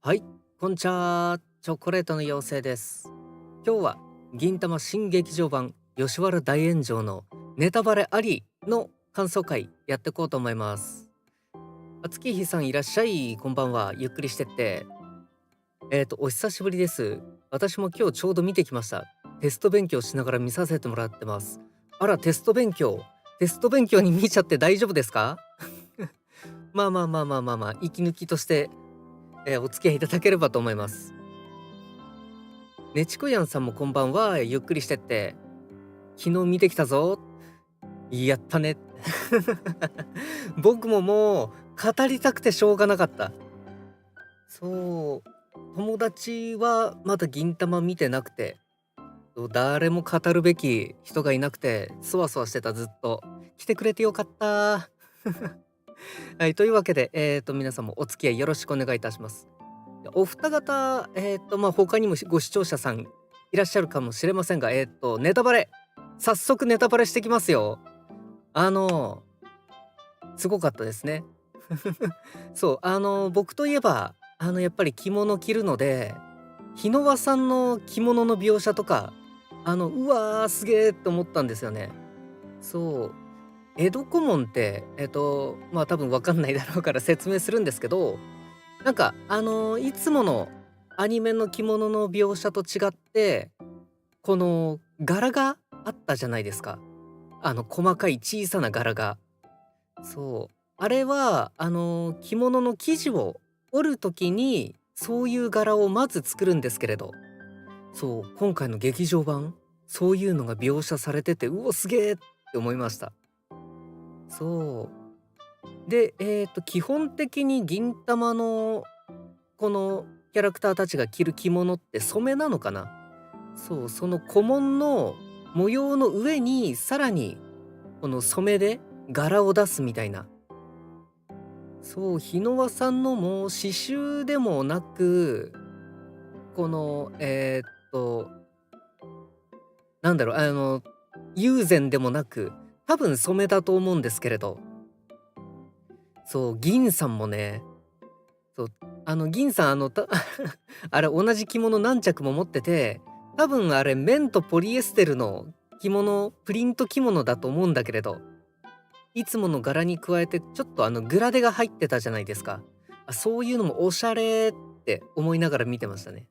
はい、こんちは。チョコレートの妖精です。今日は銀魂新劇場版吉原大炎上のネタバレありの感想会やっていこうと思います。月日さんいらっしゃい。こんばんは。ゆっくりしてって。お久しぶりです。私も今日ちょうど見てきました。テスト勉強しながら見させてもらってます。あら、テスト勉強。テスト勉強に見ちゃって大丈夫ですか？まあ、息抜きとして、お付き合いいただければと思います。ねちこやんさんもこんばんは。ゆっくりしてって。昨日見てきたぞ。やったね。僕ももう語りたくてしょうがなかった。そう。友達はまだ銀魂見てなくて、誰も語るべき人がいなくて、そわそわしてたずっと。来てくれてよかった。はい、というわけで、皆さんもお付き合いよろしくお願いいたします。お二方、他にもご視聴者さんいらっしゃるかもしれませんが、ネタバレ、早速ネタバレしてきますよ。あの、すごかったですね。そう、僕といえば、やっぱり着物着るので、日野輪さんの着物の描写とか、うわー、すげーって思ったんですよね。そう、江戸小紋って、多分わかんないだろうから説明するんですけど、なんかいつものアニメの着物の描写と違って、この柄があったじゃないですか。細かい小さな柄が。そう。あれは着物の生地を織る時にそういう柄をまず作るんですけれど、そう、今回の劇場版、そういうのが描写されてて、うお、すげえって思いました。そう。で、基本的に銀魂のこのキャラクターたちが着る着物って染めなのかな。そう、その古文の模様の上にさらにこの染めで柄を出すみたいな。そう、日野輪さんのも刺繍でもなく、このなんだろう、友禅でもなく、多分染めだと思うんですけれど、そう、銀さんもね、そう、銀さんあれ同じ着物何着も持ってて、多分あれ綿とポリエステルの着物、プリント着物だと思うんだけれど、いつもの柄に加えてちょっとグラデが入ってたじゃないですか。そういうのもおしゃれって思いながら見てましたね。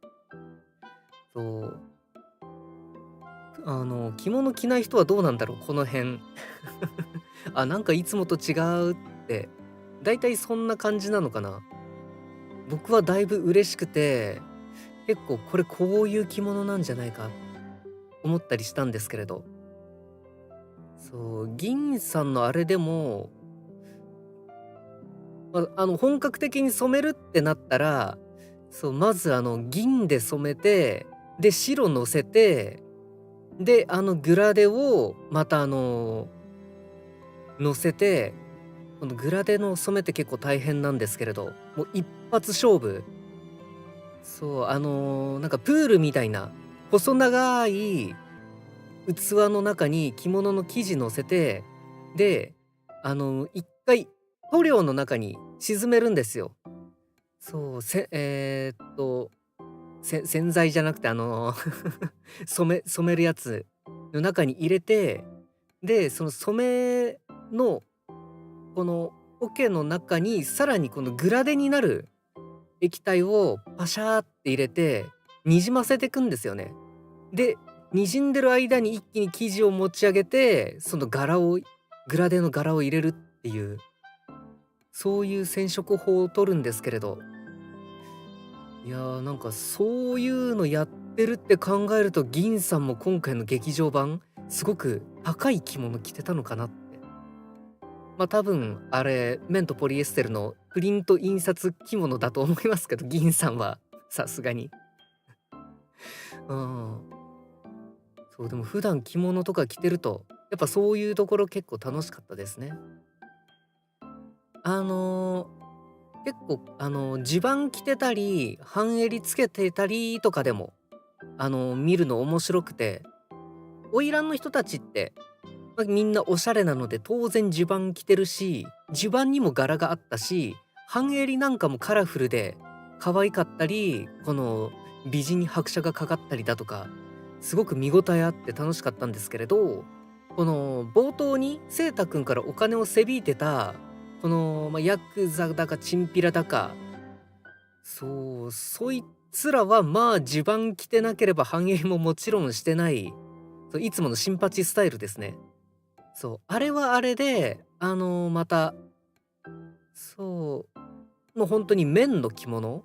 そう。着物着ない人はどうなんだろう、この辺。なんかいつもと違うって、だいたいそんな感じなのかな。僕はだいぶ嬉しくて、結構これこういう着物なんじゃないか思ったりしたんですけれど。そう、銀さんのあれでも、本格的に染めるってなったら、そう、まず銀で染めて、で、白乗せて、で、グラデをまた乗せて、このグラデの染めって結構大変なんですけれど、もう一発勝負。そう、なんかプールみたいな細長い器の中に着物の生地乗せて、で、一回塗料の中に沈めるんですよ。そう、洗剤じゃなくて染めるやつの中に入れて、で、その染めのこの桶の中にさらにこのグラデになる液体をパシャーって入れて、にじませていくんですよね。で、滲んでる間に一気に生地を持ち上げて、そのグラデの柄を入れるっていう、そういう染色法を取るんですけれど、いやー、なんかそういうのやってるって考えると、銀さんも今回の劇場版、すごく高い着物着てたのかなって。多分あれ、綿とポリエステルのプリント印刷着物だと思いますけど、銀さんはさすがに。うん。そう、でも普段着物とか着てると、やっぱそういうところ結構楽しかったですね。あの、結構襦袢着てたり、半襟つけてたりとかでも、見るの面白くて、花魁の人たちって、みんなおしゃれなので当然襦袢着てるし、襦袢にも柄があったし、半襟なんかもカラフルで、可愛かったり、この美人に拍車がかかったりだとか、すごく見応えあって楽しかったんですけれど、この冒頭にセイタくんからお金をせびいてた、この、ヤクザだかチンピラだか、そう、そいつらは襦袢着てなければ反映ももちろんしてない、そういつものシンパチスタイルですね。そう、あれはあれで、また、そう、もう本当に綿の着物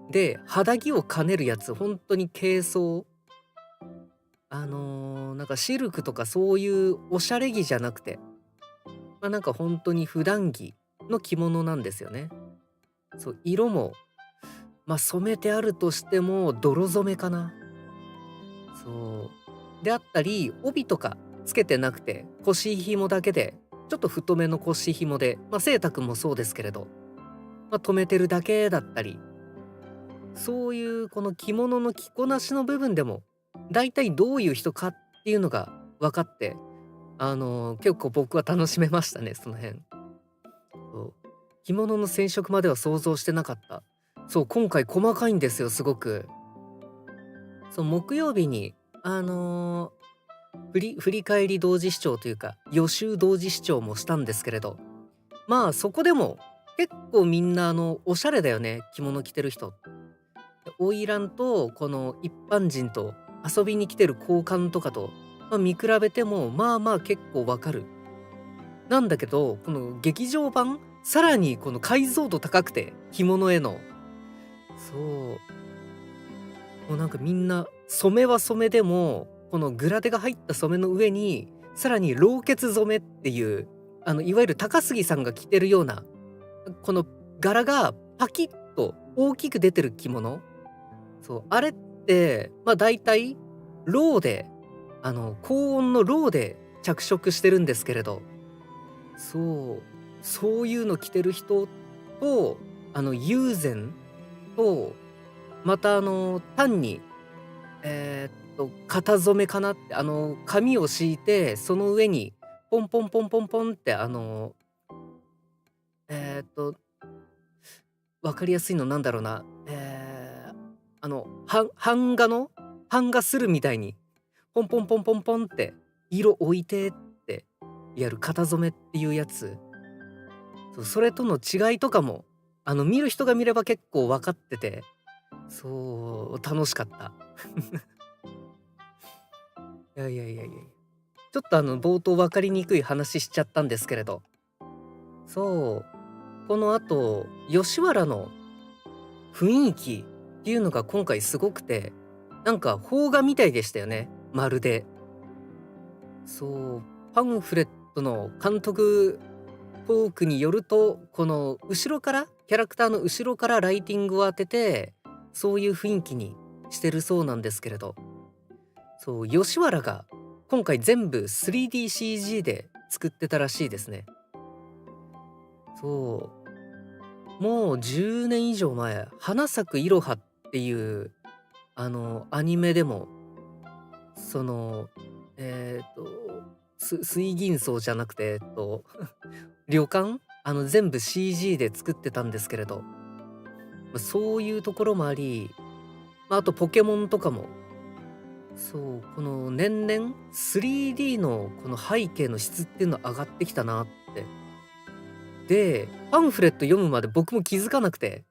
で、肌着を兼ねるやつ、本当に軽装、なんかシルクとかそういうおしゃれ着じゃなくて、なんか本当に普段着の着物なんですよね。そう、色も、染めてあるとしても泥染めかな。そう。であったり、帯とかつけてなくて、腰紐だけで、ちょっと太めの腰紐で、セイタくんもそうですけれど、留めてるだけだったり、そういうこの着物の着こなしの部分でも、だいたいどういう人かっていうのが分かって、結構僕は楽しめましたね、その辺。そう。着物の染色までは想像してなかった。そう、今回細かいんですよ、すごく。そう、木曜日に、あの、振り返り同時視聴というか、予習同時視聴もしたんですけれど、そこでも結構みんなおしゃれだよね、着物着てる人。花魁とこの一般人と遊びに来てる交換とかと、見比べても結構わかる。なんだけど、この劇場版、さらにこの解像度高くて、着物への。そう。もうなんかみんな、染めは染めでも、このグラデが入った染めの上に、さらに老血染めっていう、いわゆる高杉さんが着てるような、この柄がパキッと大きく出てる着物。そう、あれって、大体、ローで、高温のローで着色してるんですけれど、そう、そういうの着てる人と、友禅と、また単に、型染めかなって、紙を敷いて、その上にポンポンポンポンポンって、えっと、分かりやすいのなんだろうな、版画するみたいに、ポンポンポンポンポンって色置いてってやる型染めっていうやつ。そう、それとの違いとかも、見る人が見れば結構分かってて、そう、楽しかった。いやいやいやいやいや。ちょっと冒頭分かりにくい話しちゃったんですけれど、そう、この後、吉原の雰囲気っていうのが今回すごくて、なんか邦画みたいでしたよね、まるで。そう、パンフレットの監督トークによると、この後ろから、キャラクターの後ろからライティングを当てて、そういう雰囲気にしてるそうなんですけれど、そう、吉原が今回全部 3DCG で作ってたらしいですね。そう、もう10年以上前、花咲くいろはっていうアニメでも、その、水銀荘じゃなくて、旅館全部 CG で作ってたんですけれど、そういうところもあり、あとポケモンとかも、そう、この年々 3D のこの背景の質っていうの上がってきたなって。で、パンフレット読むまで僕も気づかなくて、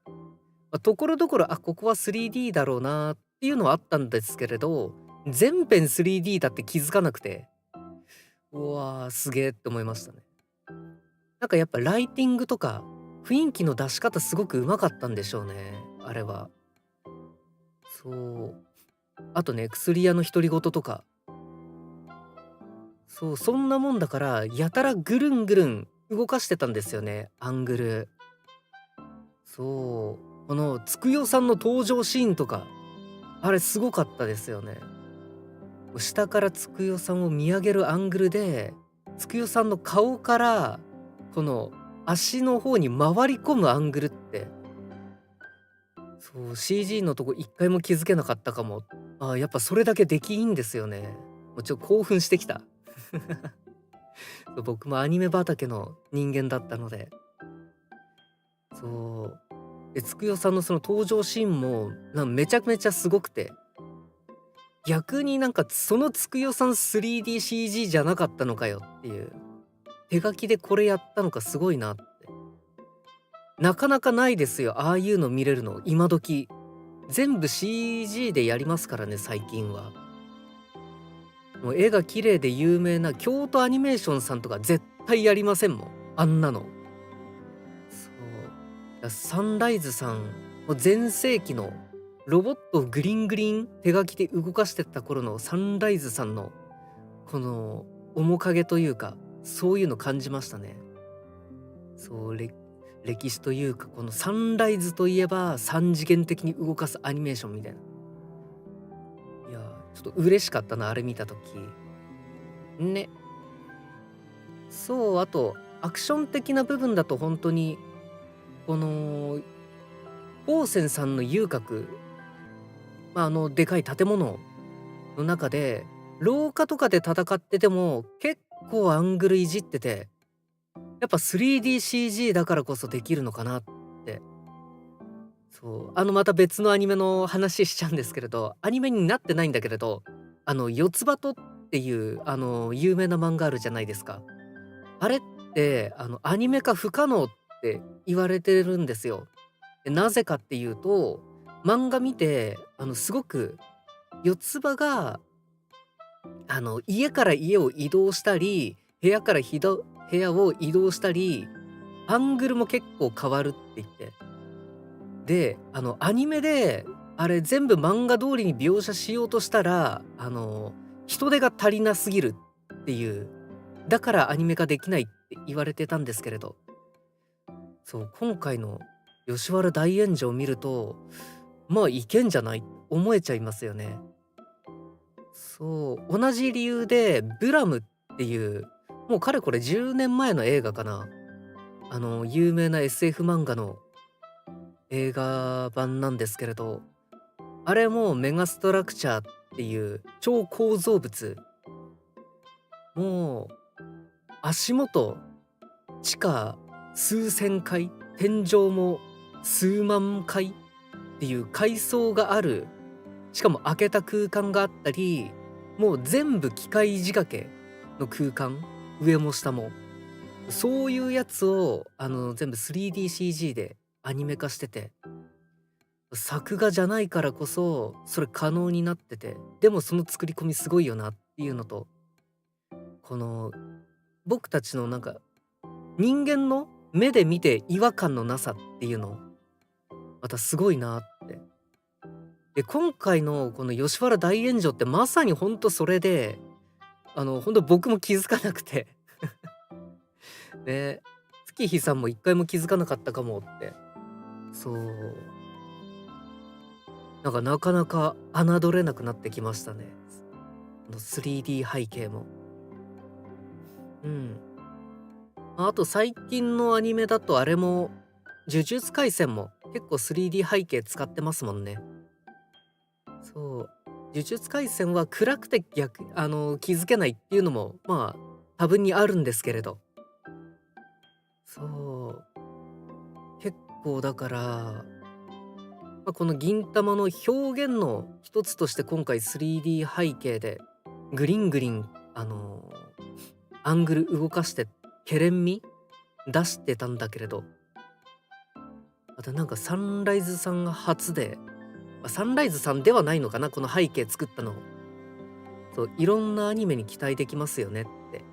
ところどころ、ここは 3D だろうなっていうのはあったんですけれど、全編 3D だって気づかなくて、うわー、すげえって思いましたね。なんかやっぱライティングとか、雰囲気の出し方すごく上手かったんでしょうね、あれは。そう。あとね、薬屋の独り言とか、そう、そんなもんだから、やたらぐるんぐるん動かしてたんですよね、アングル。そう。このつくよさんの登場シーンとか、あれすごかったですよね。下からつくよさんを見上げるアングルで、つくよさんの顔から、この足の方に回り込むアングルって、そう、CG のとこ一回も気づけなかったかも。やっぱそれだけできいいんですよね。もう興奮してきた。僕もアニメ畑の人間だったので。そう。で、つくよさんのその登場シーンも、めちゃめちゃすごくて、逆になんかそのつくよさん 3DCG じゃなかったのかよっていう、手書きでこれやったのかすごいなって。なかなかないですよ、ああいうの見れるの、今時。全部 CG でやりますからね、最近は。もう絵が綺麗で有名な京都アニメーションさんとか絶対やりませんもん、あんなの。そう。サンライズさん、もう全盛期のロボットをグリングリン手書きで動かしてった頃のサンライズさんのこの面影というか、そういうの感じましたね。そう、歴史というか、このサンライズといえば三次元的に動かすアニメーションみたいな。いやちょっと嬉しかったな、あれ見た時。ね。そう、あと、アクション的な部分だと本当に、この、オーセンさんの遊郭、でかい建物の中で、廊下とかで戦ってても、結構アングルいじってて、やっぱ 3DCG だからこそできるのかなって。そう、また別のアニメの話しちゃうんですけれど、アニメになってないんだけれど、四つ葉とっていう、有名な漫画あるじゃないですか。あれって、アニメ化不可能って言われてるんですよ。で、なぜかっていうと、漫画見て、すごく四つ葉が、家から家を移動したり、部屋を移動したり、アングルも結構変わるって言って。で、アニメで、あれ全部漫画通りに描写しようとしたら、人手が足りなすぎるっていう、だからアニメ化できないって言われてたんですけれど、そう、今回の吉原大炎上を見ると、まあいけんじゃない思えちゃいますよね。そう、同じ理由でブラムっていう、もうかれこれ10年前の映画かな。有名な SF 漫画の映画版なんですけれど、あれもメガストラクチャーっていう超構造物、もう足元地下数千階、天井も数万階っていう階層がある、しかも開けた空間があったり、もう全部機械仕掛けの空間、上も下も。そういうやつを全部 3DCG でアニメ化してて、作画じゃないからこそそれ可能になってて、でもその作り込みすごいよなっていうのと、この僕たちのなんか人間の目で見て違和感のなさっていうのまたすごいなって。で、今回のこの吉原大炎上ってまさにほんとそれで、ほんと僕も気づかなくてね、月日さんも一回も気づかなかったかもって。そう。なんかなかなか侮れなくなってきましたね。3D 背景も。うん。あと最近のアニメだとあれも、呪術廻戦も結構 3D 背景使ってますもんね。そう。呪術廻戦は暗くて気づけないっていうのも、多分にあるんですけれど。そう。結構だから、この銀魂の表現の一つとして今回 3D 背景でグリングリン、アングル動かしてケレン味出してたんだけれど、またなんかサンライズさんが初で、サンライズさんではないのかな、この背景作ったの。そう、いろんなアニメに期待できますよねって。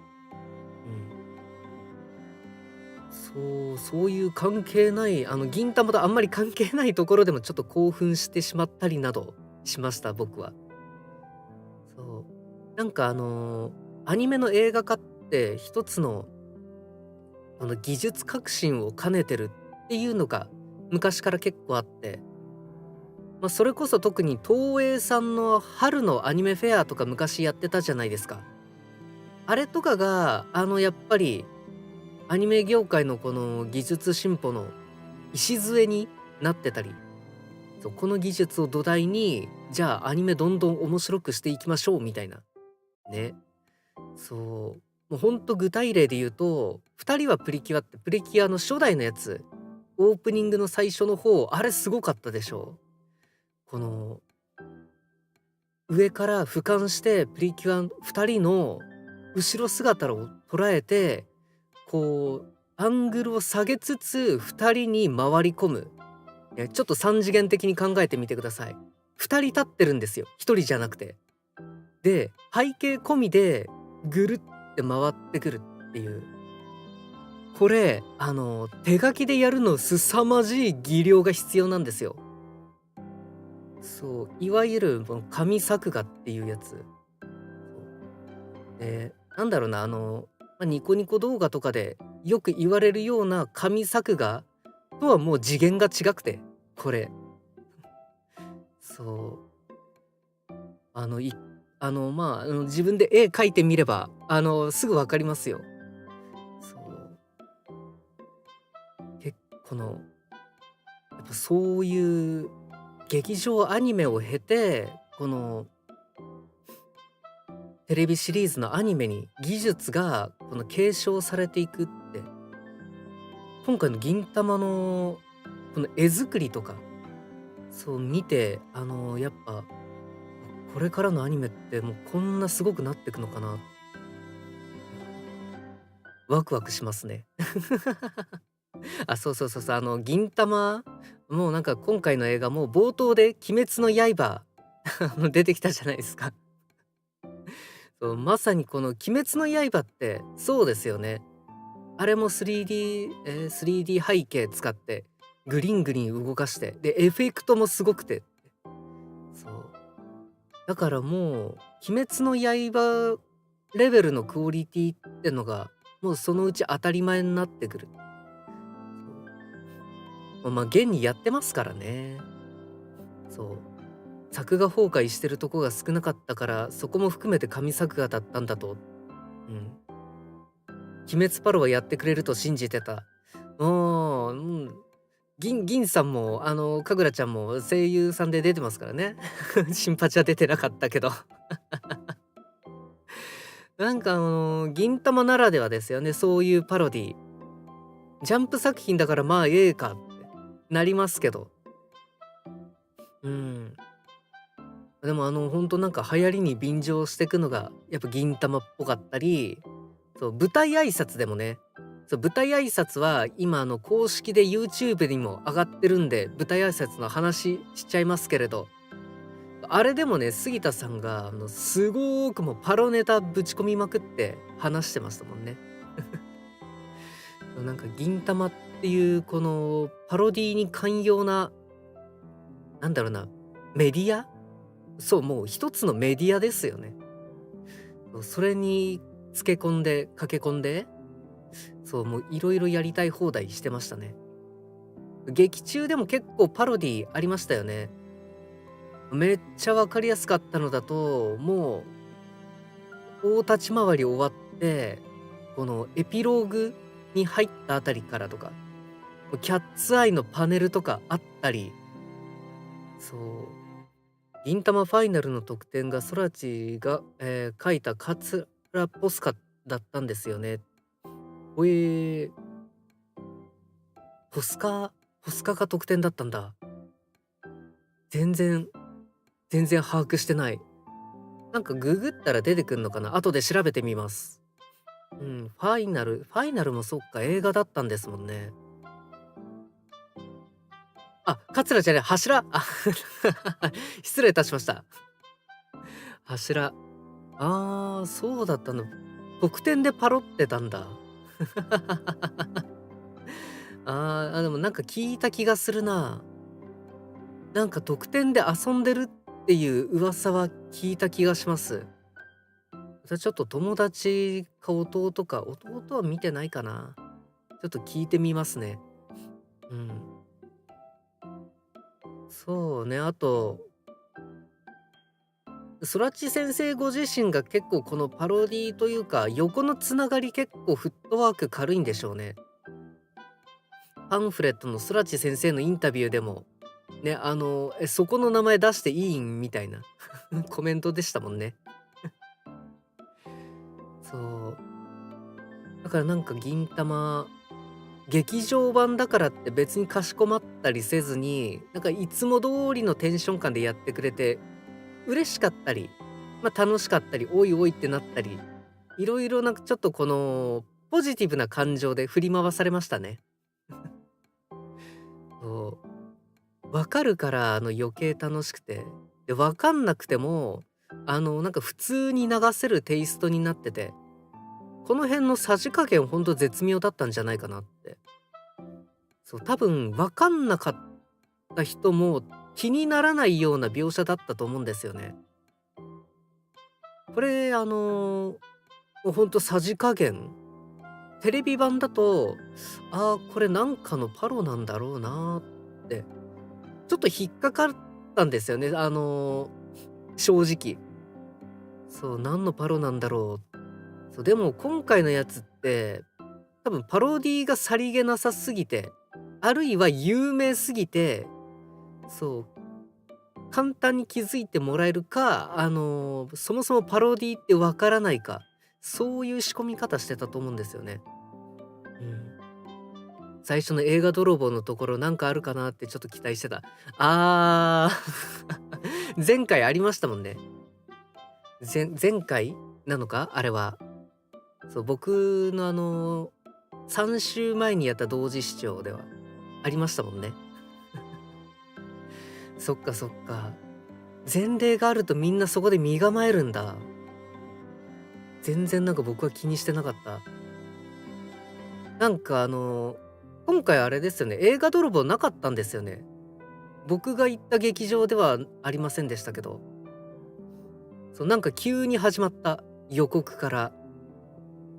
うん。そういう関係ない、銀魂とあんまり関係ないところでもちょっと興奮してしまったりなどしました、僕は。そう。なんかアニメの映画化って一つの技術革新を兼ねてるっていうのが昔から結構あって、それこそ特に東映さんの春のアニメフェアとか昔やってたじゃないですか。あれとかがやっぱりアニメ業界のこの技術進歩の礎になってたり、そう、この技術を土台にじゃあアニメどんどん面白くしていきましょうみたいなね。そう、もうほんと具体例で言うと、2人はプリキュアってプリキュアの初代のやつオープニングの最初の方、あれすごかったでしょ。この上から俯瞰してプリキュア2人の後ろ姿を捉えて、こうアングルを下げつつ2人に回り込む。ちょっと三次元的に考えてみてください。2人立ってるんですよ。1人じゃなくて。で、背景込みでぐるって回ってくるっていう。これ、手書きでやるの凄まじい技量が必要なんですよ。そう、いわゆるこの紙作画っていうやつ。そうで、なんだろうな、ニコニコ動画とかでよく言われるような紙作画とはもう次元が違くて、これ。そう、あの、い自分で絵描いてみれば、すぐ分かりますよ。そう、この、やっぱそういう劇場アニメを経て、このテレビシリーズのアニメに技術がこの継承されていくって、今回の銀魂のこの絵作りとか、そう見て、やっぱこれからのアニメってもうこんなすごくなってくのかな、ワクワクしますね。あ、そうそうそうそう、銀魂、もうなんか今回の映画も冒頭で鬼滅の刃出てきたじゃないですか。そう、まさにこの鬼滅の刃ってそうですよね。あれも 3D、3D 背景使ってグリングリン動かして、で、エフェクトもすごくて。そう。だからもう、鬼滅の刃レベルのクオリティってのが、もうそのうち当たり前になってくる。そう。現にやってますからね。そう。作画崩壊してるとこが少なかったから、そこも含めて神作画だったんだと。うん。鬼滅パロはやってくれると信じてた。うん。銀さんも、かぐらちゃんも声優さんで出てますからね。新八は出てなかったけど。なんか銀魂ならではですよね、そういうパロディ。ジャンプ作品だからまあええかってなりますけど。うん。でもほんとなんか流行りに便乗してくのがやっぱ銀魂っぽかったり、そう、舞台挨拶でもね、そう、舞台挨拶は今公式で YouTube にも上がってるんで、舞台挨拶の話しちゃいますけれど、あれでもね、杉田さんがすごーくもうパロネタぶち込みまくって話してましたもんね。なんか銀魂っていうこのパロディに寛容な、なんだろうな、メディア、そう、もう一つのメディアですよね。そう、それにつけ込んで駆け込んで、そう、もういろいろやりたい放題してましたね。劇中でも結構パロディありましたよね。めっちゃわかりやすかったのだと、もう大立ち回り終わって、このエピローグに入ったあたりからとか、キャッツアイのパネルとかあったり、そう、銀魂ファイナルの得点がソラチが、書いたカツラポスカだったんですよね。ほえー、ポスカポスカが得点だったんだ。全然全然把握してない。なんかググったら出てくんのかな、後で調べてみます。うん、ファイナルもそっか、映画だったんですもんね。あ、桂じゃない、柱。あ失礼いたしました。柱。ああ、そうだったの。得点でパロってたんだ。でもなんか聞いた気がするな。なんか得点で遊んでるっていう噂は聞いた気がします。じゃ、ちょっと友達か弟は見てないかな。ちょっと聞いてみますね。うん。そうね、あと、そらち先生ご自身が結構このパロディというか、横のつながり結構フットワーク軽いんでしょうね。パンフレットのそらち先生のインタビューでも、ね、そこの名前出していいんみたいなコメントでしたもんね。そう。だからなんか銀魂、劇場版だからって別にかしこまったりせずに、なんかいつも通りのテンション感でやってくれて、嬉しかったり、楽しかったり、おいおいってなったり、いろいろなんかちょっとこの、ポジティブな感情で振り回されましたね。そう、分かるから余計楽しくて、で、分かんなくても、なんか普通に流せるテイストになってて、この辺のさじ加減ほんと絶妙だったんじゃないかなって。そう、多分分かんなかった人も気にならないような描写だったと思うんですよね。これもうほんとさじ加減、テレビ版だと、ああ、これなんかのパロなんだろうなって、ちょっと引っかかったんですよね。正直。そう、何のパロなんだろう。そう、でも今回のやつって、多分パロディがさりげなさすぎて、あるいは有名すぎて、そう、簡単に気づいてもらえるか、そもそもパロディってわからないか、そういう仕込み方してたと思うんですよね。うん。最初の映画泥棒のところなんかあるかなってちょっと期待してた。あー前回ありましたもんね。前回なのか？あれは。そう、僕の3週前にやった同時視聴ではありましたもんね。そっかそっか。前例があるとみんなそこで身構えるんだ。全然なんか僕は気にしてなかった。なんか今回あれですよね、映画泥棒なかったんですよね。僕が行った劇場ではありませんでしたけど、そう、なんか急に始まった、予告から。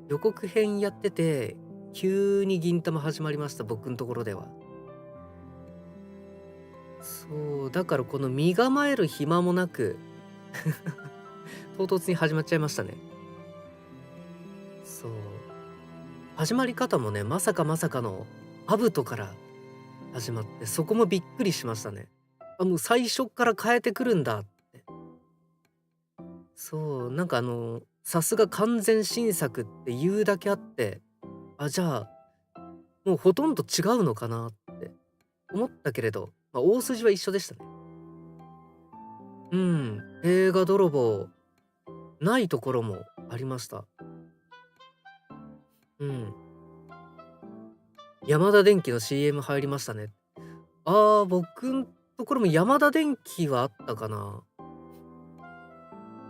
予告編やってて、急に銀魂始まりました、僕んところでは。そう、だからこの身構える暇もなく、唐突に始まっちゃいましたね。そう。始まり方もね、まさかまさかの兜から始まって、そこもびっくりしましたね。あ、もう最初っから変えてくるんだって。そう、なんかさすが完全新作っていうだけあって、あ、じゃあ、もうほとんど違うのかなって思ったけれど、大筋は一緒でしたね。うん、映画泥棒、ないところもありました。うん。ヤマダ電機の CM 入りましたね。ああ、僕んところもヤマダ電機はあったかな。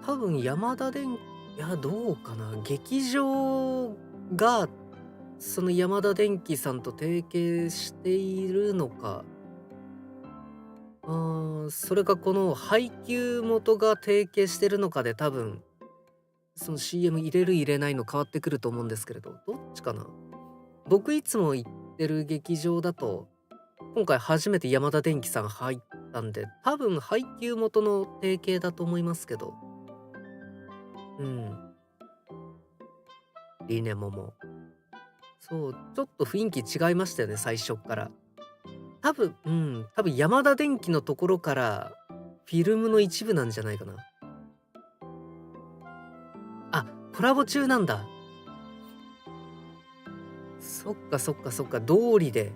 多分ヤマダ電いや、どうかな。劇場が、そのヤマダ電機さんと提携しているのか、それかこの配給元が提携してるのかで多分、その CM 入れる入れないの変わってくると思うんですけれど、どっちかな。僕いつも行ってる劇場だと、今回初めてヤマダ電機さん入ったんで、多分配給元の提携だと思いますけど、うん、リネモも。そう、ちょっと雰囲気違いましたよね、最初っから。多分ヤマダ電機のところから、フィルムの一部なんじゃないかな。あ、コラボ中なんだ。そっかそっかそっか、道理で。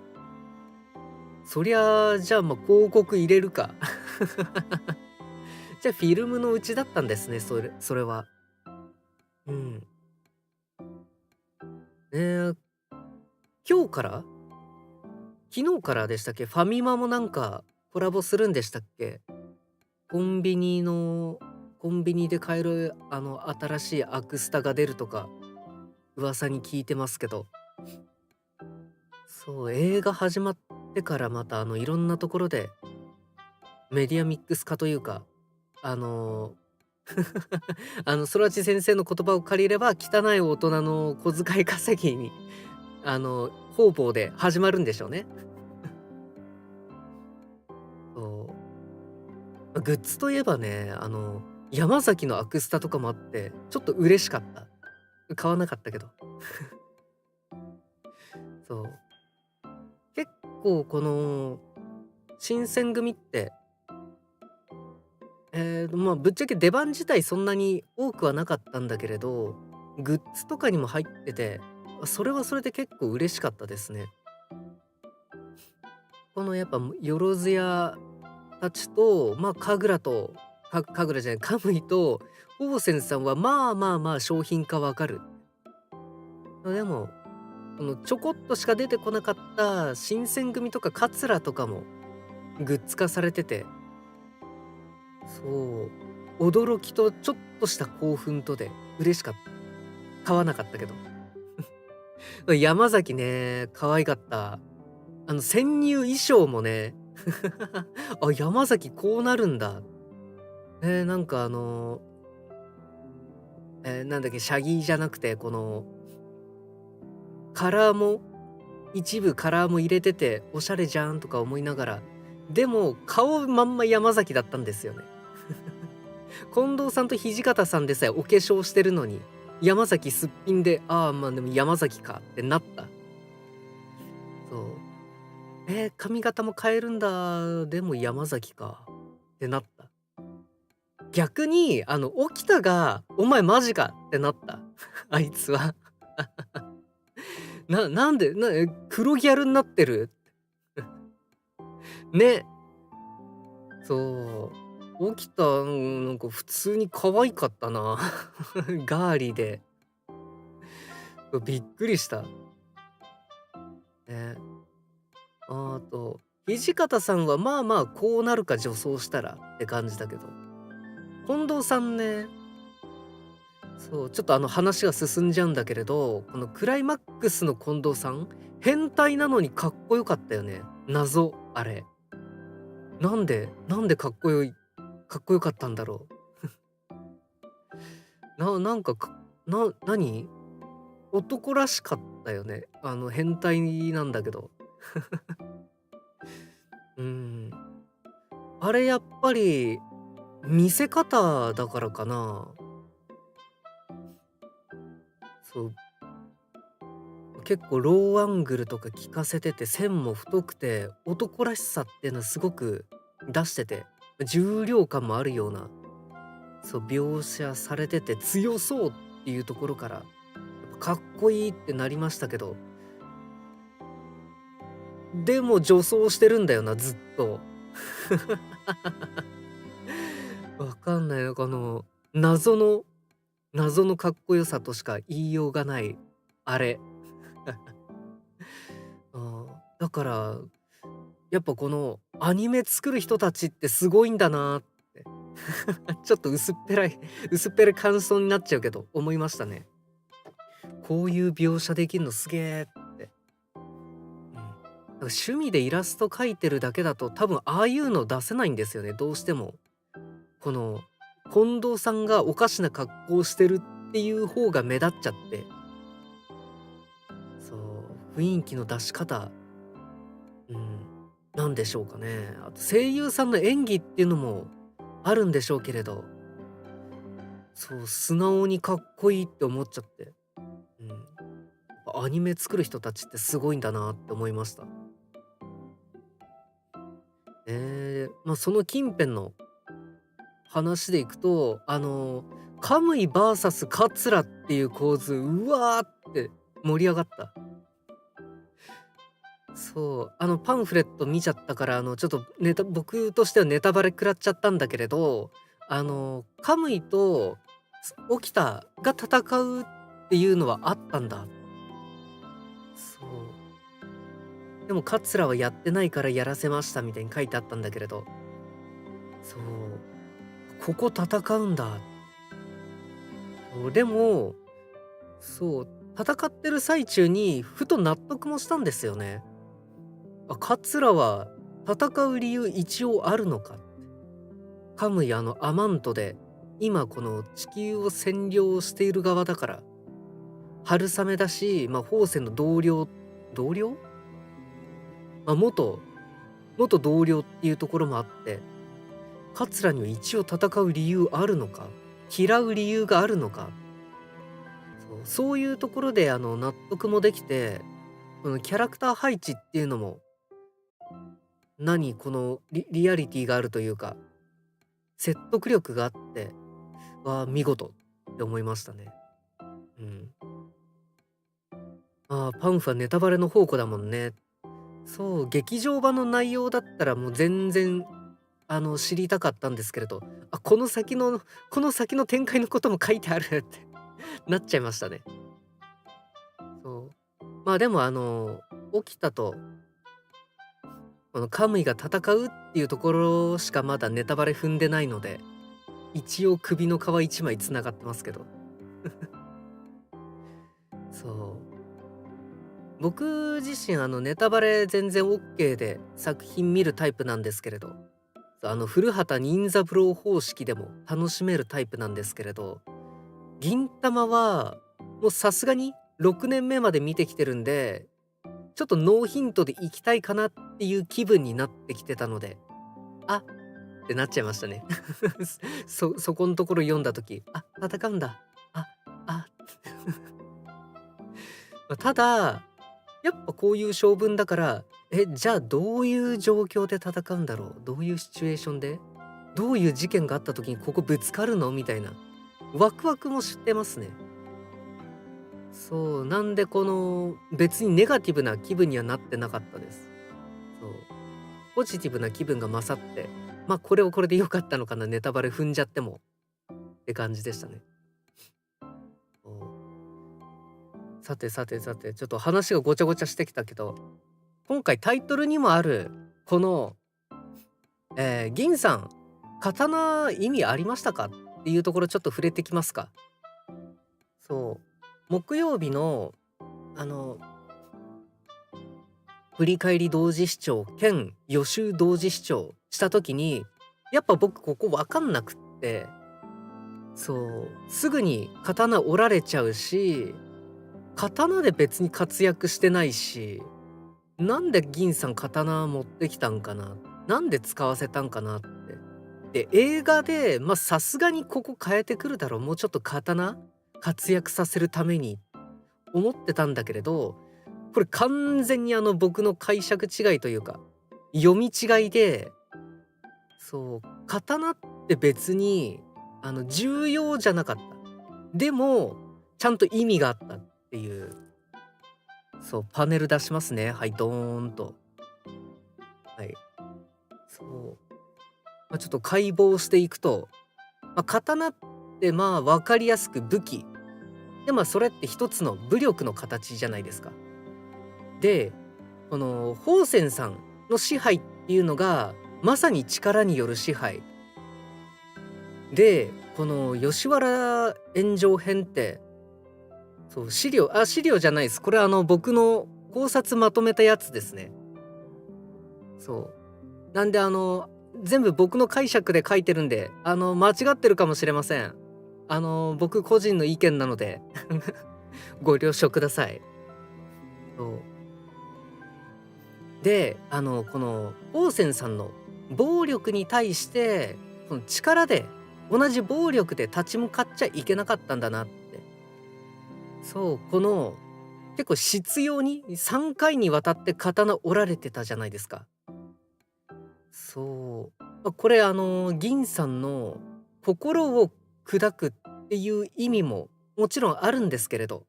そりゃあ、じゃあ、広告入れるか。じゃあ、フィルムのうちだったんですね、それは。うん。え今日から？昨日からでしたっけ？ファミマもなんかコラボするんでしたっけ？コンビニのコンビニで買える、新しいアクスタが出るとか噂に聞いてますけど。そう、映画始まってからまた、いろんなところでメディアミックス化というか、あの、空知先生の言葉を借りれば、汚い大人の小遣い稼ぎに、方々で始まるんでしょうね。そう。グッズといえばね、山崎のアクスタとかもあって、ちょっと嬉しかった。買わなかったけど。そう。結構この、新選組って、ぶっちゃけ出番自体そんなに多くはなかったんだけれど、グッズとかにも入ってて、それはそれで結構嬉しかったですね。このやっぱよろずやたちと、まあ、神楽じゃない、カムイと宝泉さんはまあまあまあ商品化わかる。でも、このちょこっとしか出てこなかった新選組とか桂とかもグッズ化されてて、そう、驚きとちょっとした興奮とで嬉しかった。買わなかったけど。山崎ね、可愛かった。潜入衣装もね、あ、山崎こうなるんだ。なんかなんだっけ、シャギじゃなくて、この、カラーも、一部カラーも入れてて、おしゃれじゃんとか思いながら、でも、顔まんま山崎だったんですよね。近藤さんと土方さんでさえお化粧してるのに、山崎すっぴんで、ああ、まあでも山崎かってなった。そう。髪型も変えるんだ。でも山崎かってなった。逆に、沖田が、お前マジかってなった。あいつは。なんで、黒ギャルになってるね。そう。起きた、なんか普通に可愛かったな。ガーリーで。びっくりした。ね。あと、土方さんはまあまあこうなるか女装したらって感じだけど。近藤さんね、そう、ちょっと話が進んじゃうんだけれど、このクライマックスの近藤さん、変態なのにかっこよかったよね。謎、あれ。なんでかっこよかったんだろう。なんか何男らしかったよね。変態なんだけど。うん。あれやっぱり、見せ方だからかな。そう、結構ローアングルとか効かせてて、線も太くて、男らしさっていうのはすごく出してて、重量感もあるような、そう、描写されてて強そうっていうところから、やっぱかっこいいってなりましたけど、でも女装してるんだよな、ずっと。わかんない。なんか謎の、謎のかっこよさとしか言いようがない、あれ。だから、やっぱこのアニメ作る人たちってすごいんだなって、ちょっと薄っぺらい感想になっちゃうけど、思いましたね。こういう描写できるのすげえって。なんか趣味でイラスト描いてるだけだと多分ああいうの出せないんですよね、どうしても。この、近藤さんがおかしな格好をしてるっていう方が目立っちゃって、そう、雰囲気の出し方、うん、なんでしょうかね。あと声優さんの演技っていうのもあるんでしょうけれど、そう、素直にかっこいいって思っちゃって、うん。アニメ作る人たちってすごいんだなって思いました。まあ、その近辺の話でいくと、カムイバーサスカツラっていう構図、うわーって盛り上がった。そう、パンフレット見ちゃったから、ちょっと僕としてはネタバレ食らっちゃったんだけれど、カムイと沖田が戦うっていうのはあったんだ。そう。でも桂はやってないからやらせましたみたいに書いてあったんだけれど、そう、ここ戦うんだ。そう、でも、そう、戦ってる最中にふと納得もしたんですよね。あ、桂は戦う理由一応あるのか。カムイアマントで、今この地球を占領している側だから、春雨だし、まあ、宝泉の同僚、まあ、元同僚っていうところもあって、桂には一応戦う理由あるのか、嫌う理由があるのか、そういうところで納得もできて、このキャラクター配置っていうのも、このリアリティがあるというか、説得力があって、見事って思いましたね。うん。パンフはネタバレの宝庫だもんね。そう、劇場版の内容だったらもう全然、知りたかったんですけれど、あ、この先の展開のことも書いてあるってなっちゃいましたね。そう。まあ、でも起きたと、このカムイが戦うっていうところしかまだネタバレ踏んでないので、一応首の皮一枚繋がってますけど。そう。僕自身ネタバレ全然オッケーで作品見るタイプなんですけれど、古畑任三郎方式でも楽しめるタイプなんですけれど、銀魂はもうさすがに6年目まで見てきてるんで、ちょっとノーヒントで行きたいかなっていう気分になってきてたので、あってなっちゃいましたね。そこのところ読んだ時、あ、戦うんだ。あ、あ、ただ、やっぱこういう性分だから、じゃあどういう状況で戦うんだろう、どういうシチュエーションで、どういう事件があった時にここぶつかるのみたいな、ワクワクもしてますね。そう、なんで別にネガティブな気分にはなってなかったです。そう、ポジティブな気分が勝って、ま、これはこれで良かったのかな、ネタバレ踏んじゃってもって感じでしたね。そう。さてさてさて、ちょっと話がごちゃごちゃしてきたけど、今回タイトルにもある、この、銀さん、刀意味ありましたかっていうところちょっと触れてきますか。そう。木曜日の、あの、振り返り同時視聴兼予習同時視聴した時に、やっぱ僕ここわかんなくって、そう、すぐに刀折られちゃうし、刀で別に活躍してないし、なんで銀さん刀持ってきたんかな、なんで使わせたんかなって。で、映画で、ま、さすがにここ変えてくるだろう、もうちょっと刀活躍させるために思ってたんだけれど、これ完全に僕の解釈違いというか、読み違いで、そう、刀って別に重要じゃなかった。でも、ちゃんと意味があったっていう、そう、パネル出しますね。はい、ドーンと。はい。そう。まあ、ちょっと解剖していくと、まあ、刀ってまあ分かりやすく武器。で、まあそれって一つの武力の形じゃないですか。で、この宝泉さんの支配っていうのが、まさに力による支配。で、この吉原炎上編って、そう、資料じゃないです。これ僕の考察まとめたやつですね。そう。なんで全部僕の解釈で書いてるんで、間違ってるかもしれません。僕個人の意見なのでご了承ください。そう。で、この王翦さんの暴力に対して、この力で、同じ暴力で立ち向かっちゃいけなかったんだなって。そう、結構執拗に3回にわたって刀折られてたじゃないですか。そう。これ銀さんの心を砕くっていう意味ももちろんあるんですけれど、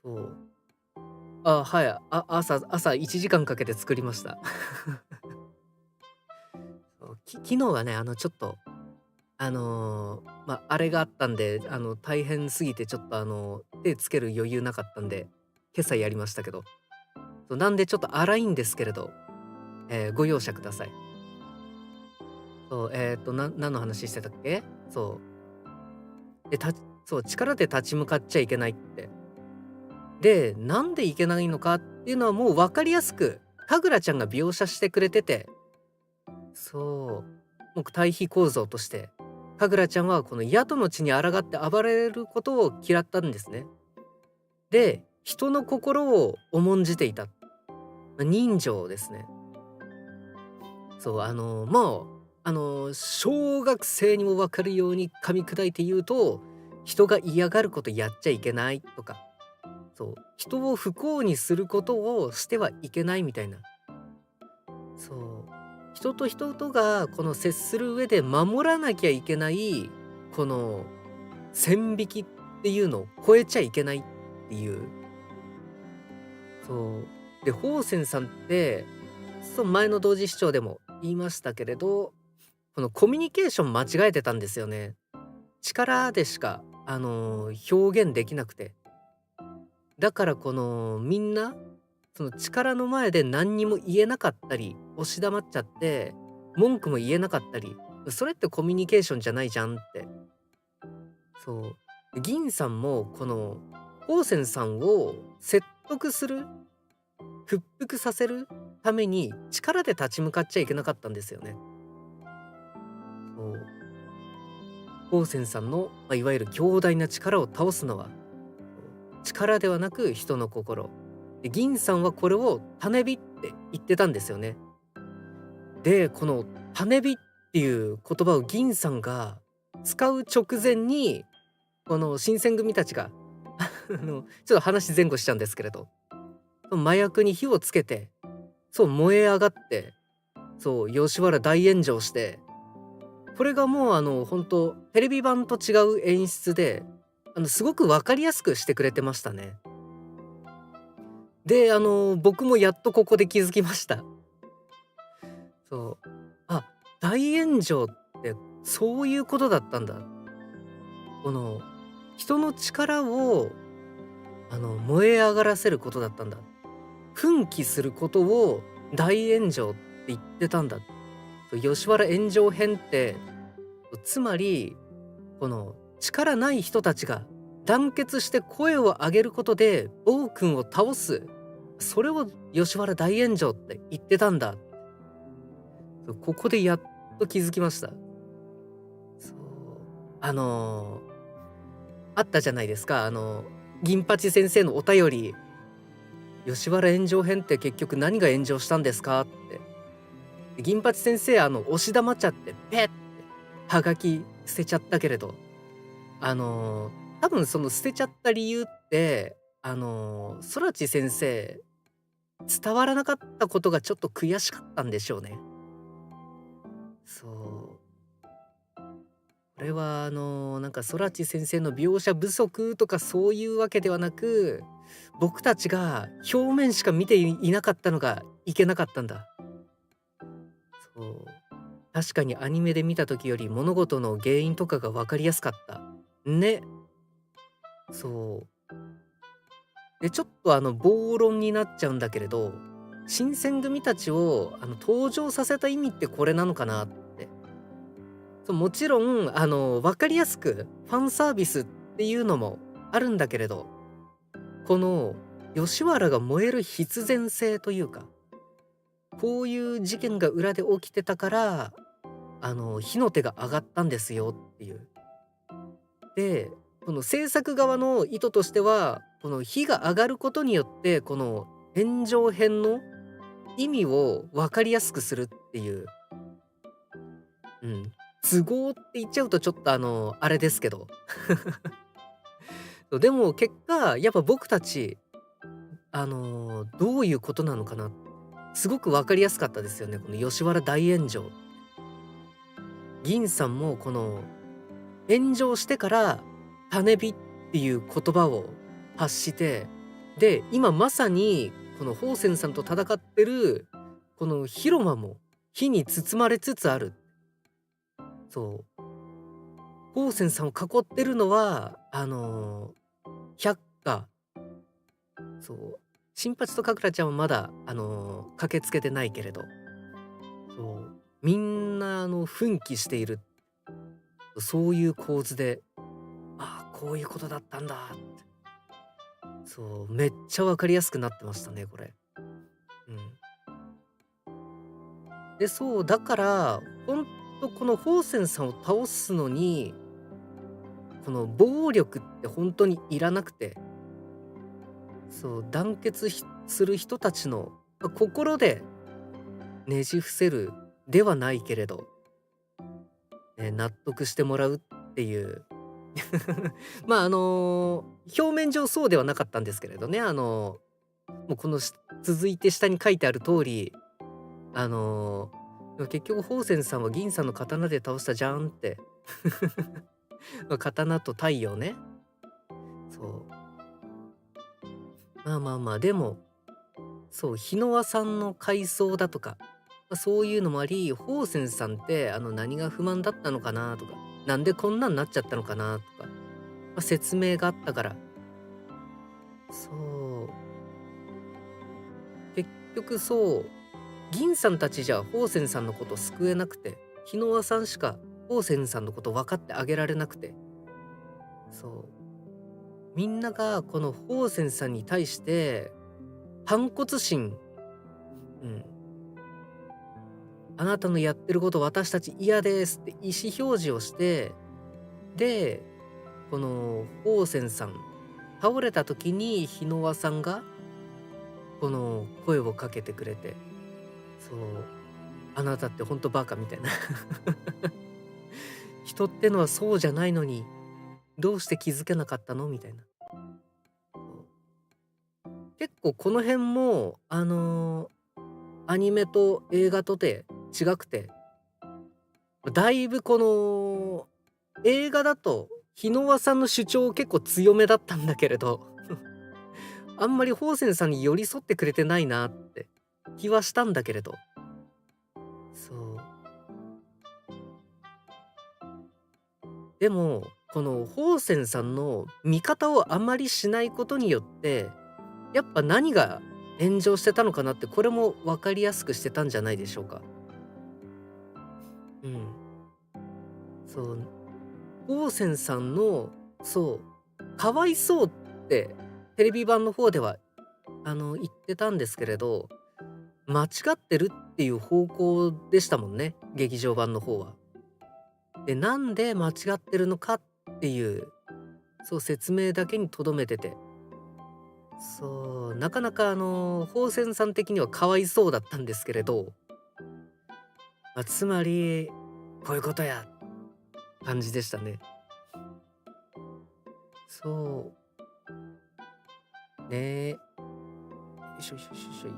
そう。あ、はい。朝1時間かけて作りました。そう、昨日はね、ちょっと、ま、あれがあったんで、大変すぎてちょっと手つける余裕なかったんで、今朝やりましたけど。そう、なんでちょっと荒いんですけれど、ご容赦ください。そう、何の話してたっけ？そう。そう、力で立ち向かっちゃいけないって。で、なんでいけないのかっていうのはもう分かりやすく、神楽ちゃんが描写してくれてて、そう、もう対比構造として、神楽ちゃんはこの宿の地に抗って暴れることを嫌ったんですね。で、人の心を重んじていた。人情ですね。そう、小学生にも分かるように噛み砕いて言うと、人が嫌がることやっちゃいけないとか、そう、人を不幸にすることをしてはいけないみたいな。そう、人と人とがこの接する上で守らなきゃいけない、この線引きっていうのを超えちゃいけないっていう、そう。で、宝泉さんって、前の同時視聴でも言いましたけれど、このコミュニケーション間違えてたんですよね。力でしか、表現できなくて。だからこのみんな、その力の前で何にも言えなかったり、押し黙っちゃって、文句も言えなかったり、それってコミュニケーションじゃないじゃんって。そう。銀さんもこの宝泉さんを説得する、屈服させるために力で立ち向かっちゃいけなかったんですよね。そう。宝泉さんの、いわゆる強大な力を倒すのは、力ではなく人の心。で、銀さんはこれを種火って言ってたんですよね。で、この種火っていう言葉を銀さんが使う直前に、この新選組たちがちょっと話前後しちゃうんですけれど、麻薬に火をつけて、そう、燃え上がって、そう、吉原大炎上して、これがもう本当テレビ版と違う演出で、すごく分かりやすくしてくれてましたね。で、僕もやっとここで気づきました。そう。あ、大炎上ってそういうことだったんだ。この人の力を燃え上がらせることだったんだ。奮起することを大炎上って言ってたんだ。そう、吉原炎上編って、つまりこの力ない人たちが団結して声を上げることで暴君を倒す。それを吉原大炎上って言ってたんだ。ここでやっと気づきました。そう。あったじゃないですか。銀八先生のお便り。吉原炎上編って結局何が炎上したんですかって。で、銀八先生、押し黙っちゃって、ペッって、はがき捨てちゃったけれど、多分その捨てちゃった理由って、空知先生、伝わらなかったことがちょっと悔しかったんでしょうね。そう。これはなんか空知先生の描写不足とかそういうわけではなく、僕たちが表面しか見ていなかったのがいけなかったんだ。そう。確かにアニメで見た時より物事の原因とかが分かりやすかった。ね。そう。で、ちょっと暴論になっちゃうんだけれど、新選組たちを登場させた意味ってこれなのかなって。そう、もちろん分かりやすくファンサービスっていうのもあるんだけれど、この吉原が燃える必然性というか、こういう事件が裏で起きてたから、火の手が上がったんですよっていう。で、この制作側の意図としては、この火が上がることによって、この炎上編の意味を分かりやすくするっていう、うん、都合って言っちゃうとちょっとあれですけど。でも結果、やっぱ僕たち、どういうことなのかな、すごく分かりやすかったですよね、この吉原大炎上。銀さんもこの炎上してから種火っていう言葉を発して、で、今まさにこの宝泉さんと戦ってるこの広間も火に包まれつつある。そう。宝泉さんを囲ってるのは、百花。そう。新八とかくらちゃんはまだ、駆けつけてないけれど、そう。みんな、奮起している。そういう構図で、ああ、こういうことだったんだって。そう、めっちゃわかりやすくなってましたね、これ。うん。で、そう、だから、ほんとこの宝泉さんを倒すのに、この暴力って本当にいらなくて、そう、団結する人たちの、心でねじ伏せるではないけれど、納得してもらうっていう。まあ、表面上そうではなかったんですけれどね、もうこの続いて下に書いてある通り、あの結局宝泉さんは銀さんの刀で倒したじゃんって。刀と太陽ね。そう。まあまあまあ、でも、そう、日野羽さんの回想だとか、そういうのもあり、宝泉さんって何が不満だったのかなとか、なんでこんなんなっちゃったのかなとか、説明があったから、そう、結局そう、銀さんたちじゃ宝泉さんのこと救えなくて、日野羽さんしか宝泉さんのこと分かってあげられなくて、そう、みんながこの宝泉さんに対して反骨心、うん、あなたのやってること私たち嫌ですって意思表示をして、で、この宝泉さん、倒れた時に日野羽さんがこの声をかけてくれて、そう、あなたってほんとバカみたいな。人ってのはそうじゃないのに、どうして気づけなかったのみたいな。結構この辺も、アニメと映画とで違くて、だいぶこの、映画だと、日野羽さんの主張結構強めだったんだけれど、あんまり宝泉さんに寄り添ってくれてないなって気はしたんだけれど、そう。でも、この宝泉さんの味方をあまりしないことによって、やっぱ何が炎上してたのかなって、これも分かりやすくしてたんじゃないでしょうか。うん。そう、宝泉さんの、そう、かわいそうってテレビ版の方では言ってたんですけれど、間違ってるっていう方向でしたもんね、劇場版の方は。で、なんで間違ってるのかっていう、そう、説明だけにとどめてて、そう、なかなか宝泉さん的にはかわいそうだったんですけれど、つまり、こういうことや、感じでしたね。そう、ねえ。よいしょよいしょよいしょ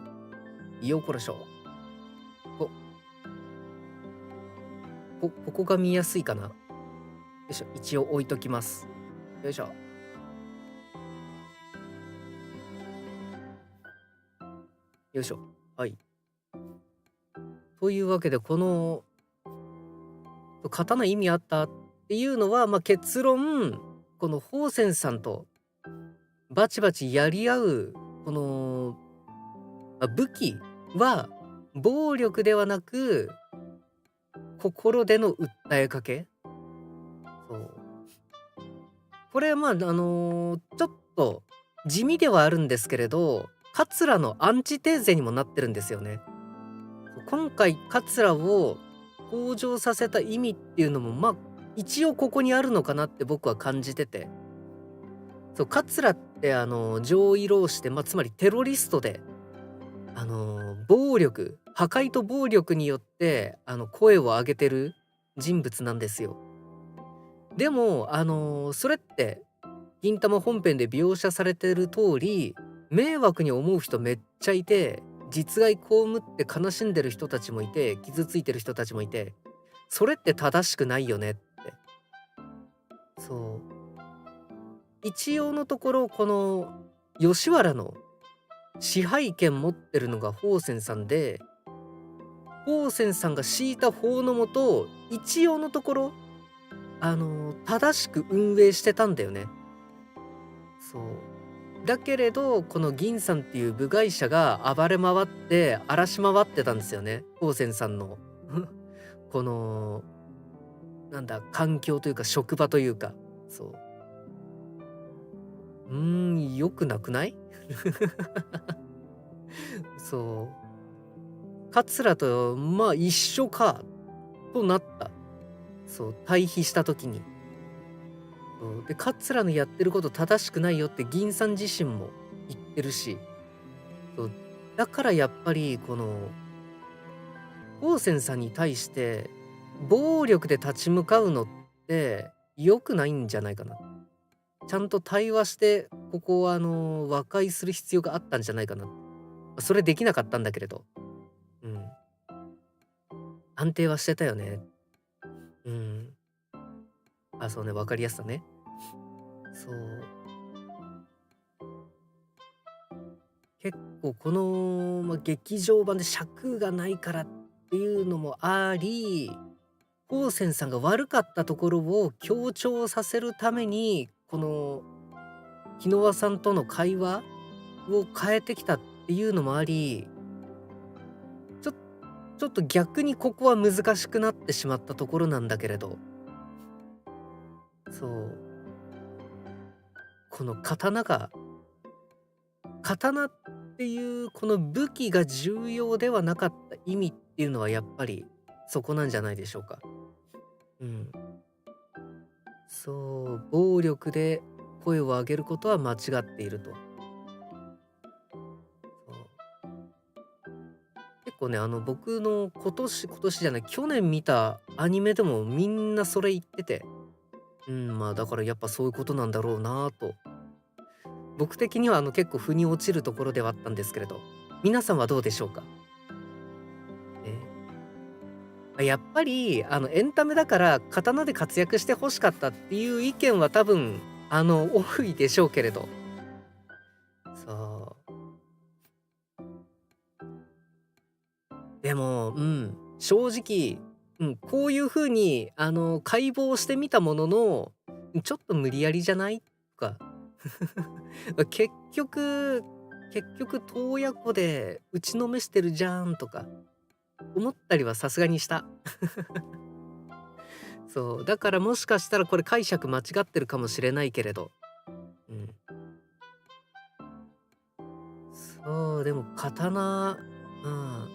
い。ようこらしょ。こここが見やすいかな。よいしょ、一応置いときます。よいしょ。よいしょ。はい。というわけで、この刀意味あったっていうのは、結論、この宝泉さんとバチバチやり合う、この、武器は暴力ではなく、心での訴えかけ。そう。これはちょっと地味ではあるんですけれど、桂のアンチテーゼにもなってるんですよね。今回桂を登場させた意味っていうのも、一応ここにあるのかなって僕は感じてて。そう、桂って上位浪士で、つまりテロリストで、暴力、破壊と暴力によって、声を上げてる人物なんですよ。でも、それって、銀魂本編で描写されてる通り、迷惑に思う人めっちゃいて、実害被って悲しんでる人たちもいて、傷ついてる人たちもいて、それって正しくないよねって。そう。一応のところ、この吉原の支配権持ってるのが宝泉さんで、宝泉さんが敷いた法のもと、一応のところ、正しく運営してたんだよね。そう。だけれど、この銀さんっていう部外者が暴れ回って荒らし回ってたんですよね。宝泉さんのこの、なんだ、環境というか職場というか。そう。良くなくない？そう。桂と、一緒か、となった。そう、対比した時に。そうで、桂のやってること正しくないよって銀さん自身も言ってるし、そう、だからやっぱりこの、宝泉さんに対して、暴力で立ち向かうのって良くないんじゃないかな。ちゃんと対話して、ここは和解する必要があったんじゃないかな。それできなかったんだけれど。うん。安定はしてたよね。うん。そうね、分かりやすさね。そう。結構この、劇場版で尺がないからっていうのもあり、高専さんが悪かったところを強調させるために、この木ノ輪さんとの会話を変えてきたっていうのもあり、ちょちょっと逆にここは難しくなってしまったところなんだけれど、そう、この刀っていうこの武器が重要ではなかった意味っていうのはやっぱりそこなんじゃないでしょうか。うん。そう、暴力で声を上げることは間違っていると。そう。結構ね、僕の今年じゃない、去年見たアニメでもみんなそれ言ってて、うん、だからやっぱそういうことなんだろうなと。僕的には結構腑に落ちるところではあったんですけれど、皆さんはどうでしょうか？ね。やっぱり、エンタメだから刀で活躍して欲しかったっていう意見は多分、多いでしょうけれど。そう。でも、正直、こういう風に、解剖してみたものの、ちょっと無理やりじゃない？とか、結局洞爺湖で打ちのめしてるじゃんとか思ったりはさすがにした。そう、だからもしかしたらこれ解釈間違ってるかもしれないけれど、うん。そう、でも刀、うん、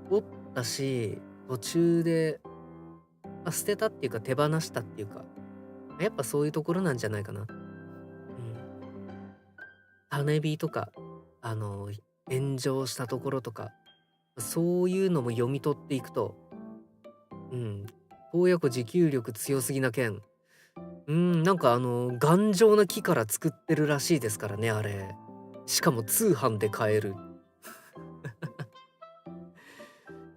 折ったし、途中で、捨てたっていうか手放したっていうか、やっぱそういうところなんじゃないかな。うん。種火とか、あの、炎上したところとか、そういうのも読み取っていくと、うん、洞爺湖持久力強すぎな剣、なんか頑丈な木から作ってるらしいですからね、あれ。しかも通販で買える。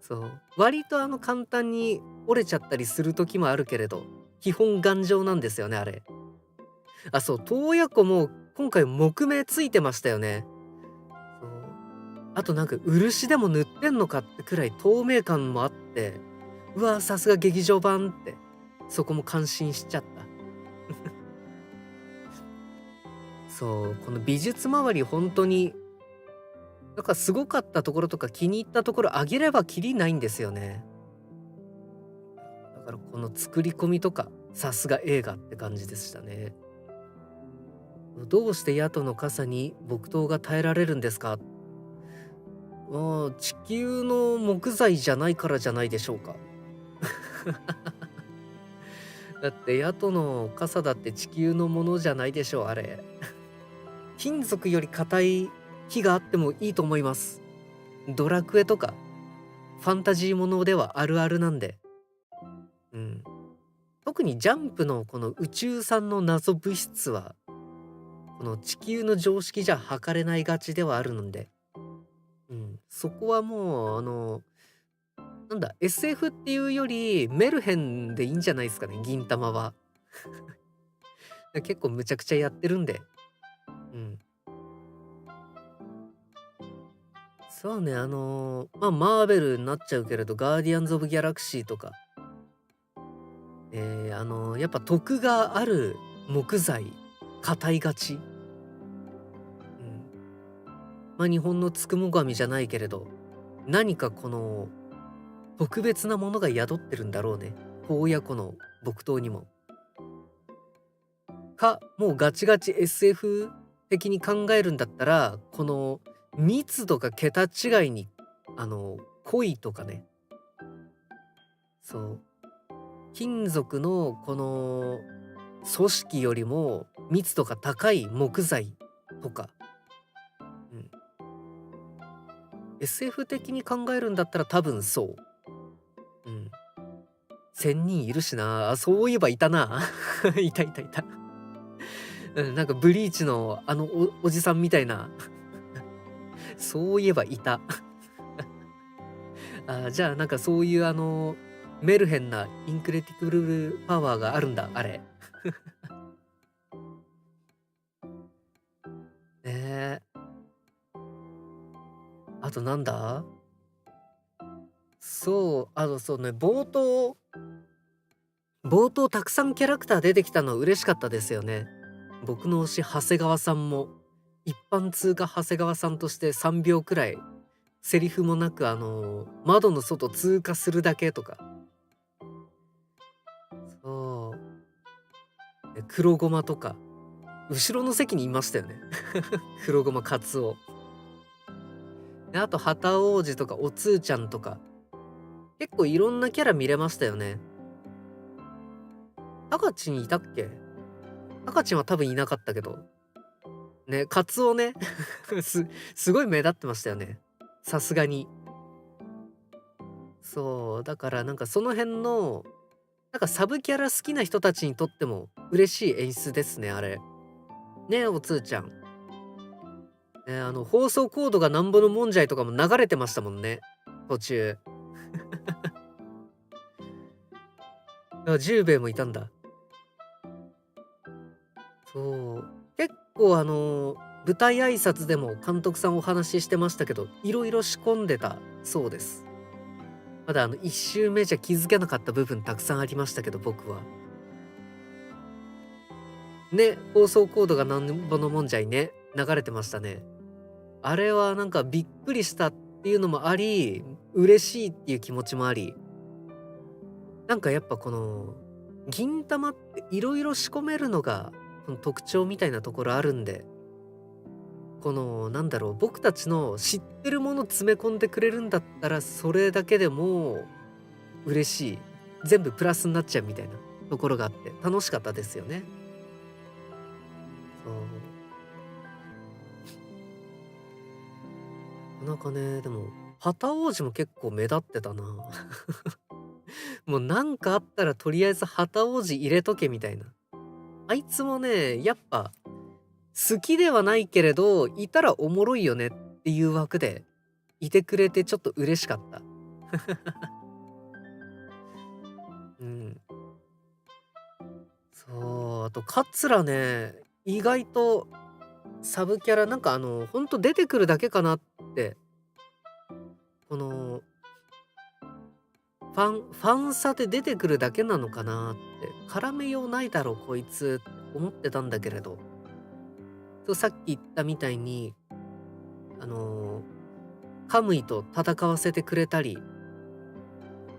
そう。割と簡単に折れちゃったりする時もあるけれど、基本頑丈なんですよね、あれ。あ、そう、洞爺湖も今回木目ついてましたよね。そう。あとなんか漆でも塗ってんのかってくらい透明感もあって、うわ、さすが劇場版って、そこも感心しちゃった。そう、この美術周り本当に、なんかすごかったところとか気に入ったところあげればきりないんですよね。だからこの作り込みとか、さすが映画って感じでしたね。どうして野党の傘に木刀が耐えられるんですか？地球の木材じゃないからじゃないでしょうか。だって野党の傘だって地球のものじゃないでしょう、あれ。金属より硬い木があってもいいと思います。ドラクエとかファンタジーものではあるあるなんで。うん。特にジャンプのこの宇宙産の謎物質は、この地球の常識じゃ測れないがちではあるので、そこはもうなんだ、SF っていうよりメルヘンでいいんじゃないですかね、銀魂は。結構むちゃくちゃやってるんで。うん。そうね、マーベルになっちゃうけれど、ガーディアンズ・オブ・ギャラクシーとか、やっぱ徳がある木材、硬いがち。うん。日本のつくも神じゃないけれど、何かこの特別なものが宿ってるんだろうね。洞爺湖の木刀にも。もうガチガチ SF 的に考えるんだったら、この密度が桁違いに、濃いとかね。そう。金属のこの組織よりも密度が高い木材とか、うん。SF 的に考えるんだったら多分そう。うん。仙人いるしな。そういえばいたな。いたいたいた。なんかブリーチのおじさんみたいな。そういえばいた。じゃあなんかそういうメルヘンなインクレディブルパワーがあるんだ、あれ。となんだそう、そうね、冒頭たくさんキャラクター出てきたの嬉しかったですよね。僕の推し長谷川さんも、一般通過長谷川さんとして3秒くらい、セリフもなく窓の外通過するだけとか、そう、黒ごまとか、後ろの席にいましたよね。黒ごまカツオ。で、あと旗王子とかおつーちゃんとか、結構いろんなキャラ見れましたよね。タカチンいたっけ？タカチンは多分いなかったけど。ね、カツオね。すすごい目立ってましたよね。さすがに。そう、だからなんかその辺の、なんかサブキャラ好きな人たちにとっても嬉しい演出ですね、あれ。ね、おつーちゃん。ね、放送コードがなんぼのもんじゃいとかも流れてましたもんね、途中。あ、ジュウベイもいたんだ。そう。結構舞台挨拶でも監督さんお話ししてましたけど、いろいろ仕込んでたそうです。まだ1周目じゃ気づけなかった部分たくさんありましたけど、僕は。ね、放送コードがなんぼのもんじゃいね、流れてましたね。あれはなんかびっくりしたっていうのもあり、嬉しいっていう気持ちもあり、なんかやっぱこの、銀魂っていろいろ仕込めるのが、この特徴みたいなところあるんで、このなんだろう、僕たちの知ってるもの詰め込んでくれるんだったら、それだけでも嬉しい。全部プラスになっちゃうみたいなところがあって、楽しかったですよね。そう。なんかね、でも、旗王子も結構目立ってたな。もうなんかあったらとりあえず旗王子入れとけみたいな。あいつもね、やっぱ好きではないけれど、いたらおもろいよねっていう枠でいてくれてちょっと嬉しかった。うん。そう、あとカツラね、意外とサブキャラなんかほんと出てくるだけかなって、このファンサで出てくるだけなのかなって、絡めようないだろこいつって思ってたんだけれど、そうさっき言ったみたいに、あの、カムイと戦わせてくれたり、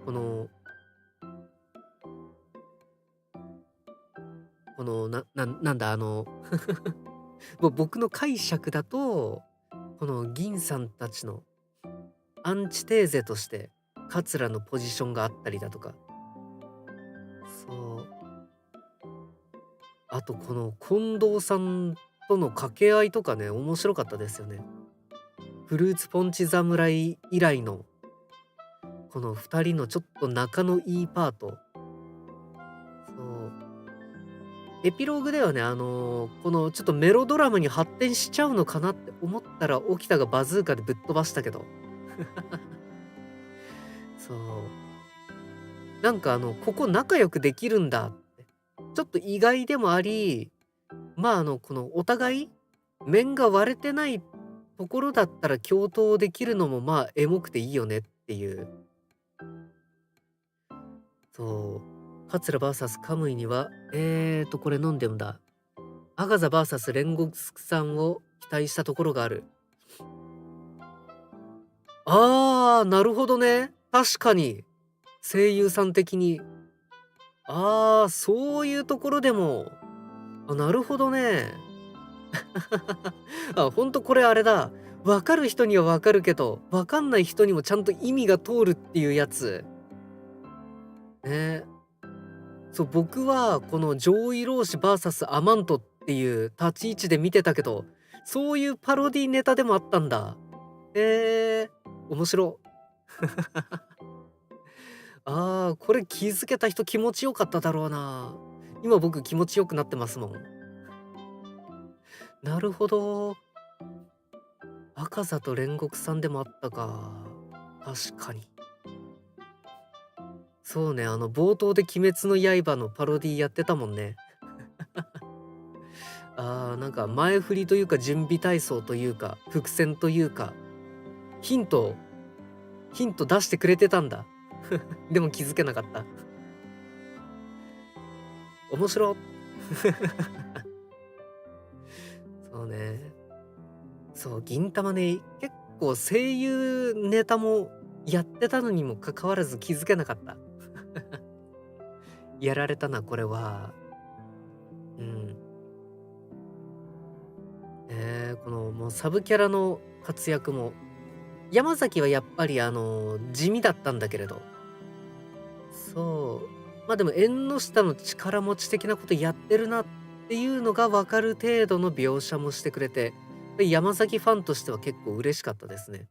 このなんだ僕の解釈だと、この銀さんたちのアンチテーゼとして、桂のポジションがあったりだとか、そう、あとこの近藤さんとの掛け合いとかね、面白かったですよね。フルーツポンチ侍以来の、この2人のちょっと仲のいいパート。そう。エピローグではね、このちょっとメロドラマに発展しちゃうのかなって思ったら、沖田がバズーカでぶっ飛ばしたけど。そう。なんかここ仲良くできるんだって。ちょっと意外でもあり、まあこのお互い、面が割れてないところだったら共闘できるのもまあエモくていいよねっていう。そう。桂 VS カムイには、これ飲んでんだ。アガザ VS 煉獄さんを期待したところがある。あー、なるほどね。確かに。声優さん的に。あー、そういうところでも、あ、なるほどね。あ、ほんとこれあれだ。わかる人にはわかるけど、わかんない人にもちゃんと意味が通るっていうやつ。ね。そう、僕はこの上位老子 VS アマントっていう立ち位置で見てたけど、そういうパロディネタでもあったんだ。へえ、面白。ああ、これ気づけた人気持ちよかっただろうな。今僕気持ちよくなってますもん。なるほど。赤座と煉獄さんでもあったか。確かに。そうね、冒頭で鬼滅の刃のパロディやってたもんね。ああ、なんか前振りというか準備体操というか、伏線というか、ヒントヒント出してくれてたんだ。でも気づけなかった。面白。そうね。そう、銀魂ね、結構声優ネタもやってたのにもかかわらず気づけなかった。やられたな、これは。うん。このもうサブキャラの活躍も、山崎はやっぱり地味だったんだけれど、そう、ま、でも縁の下の力持ち的なことやってるなっていうのが分かる程度の描写もしてくれて、で、山崎ファンとしては結構嬉しかったですね。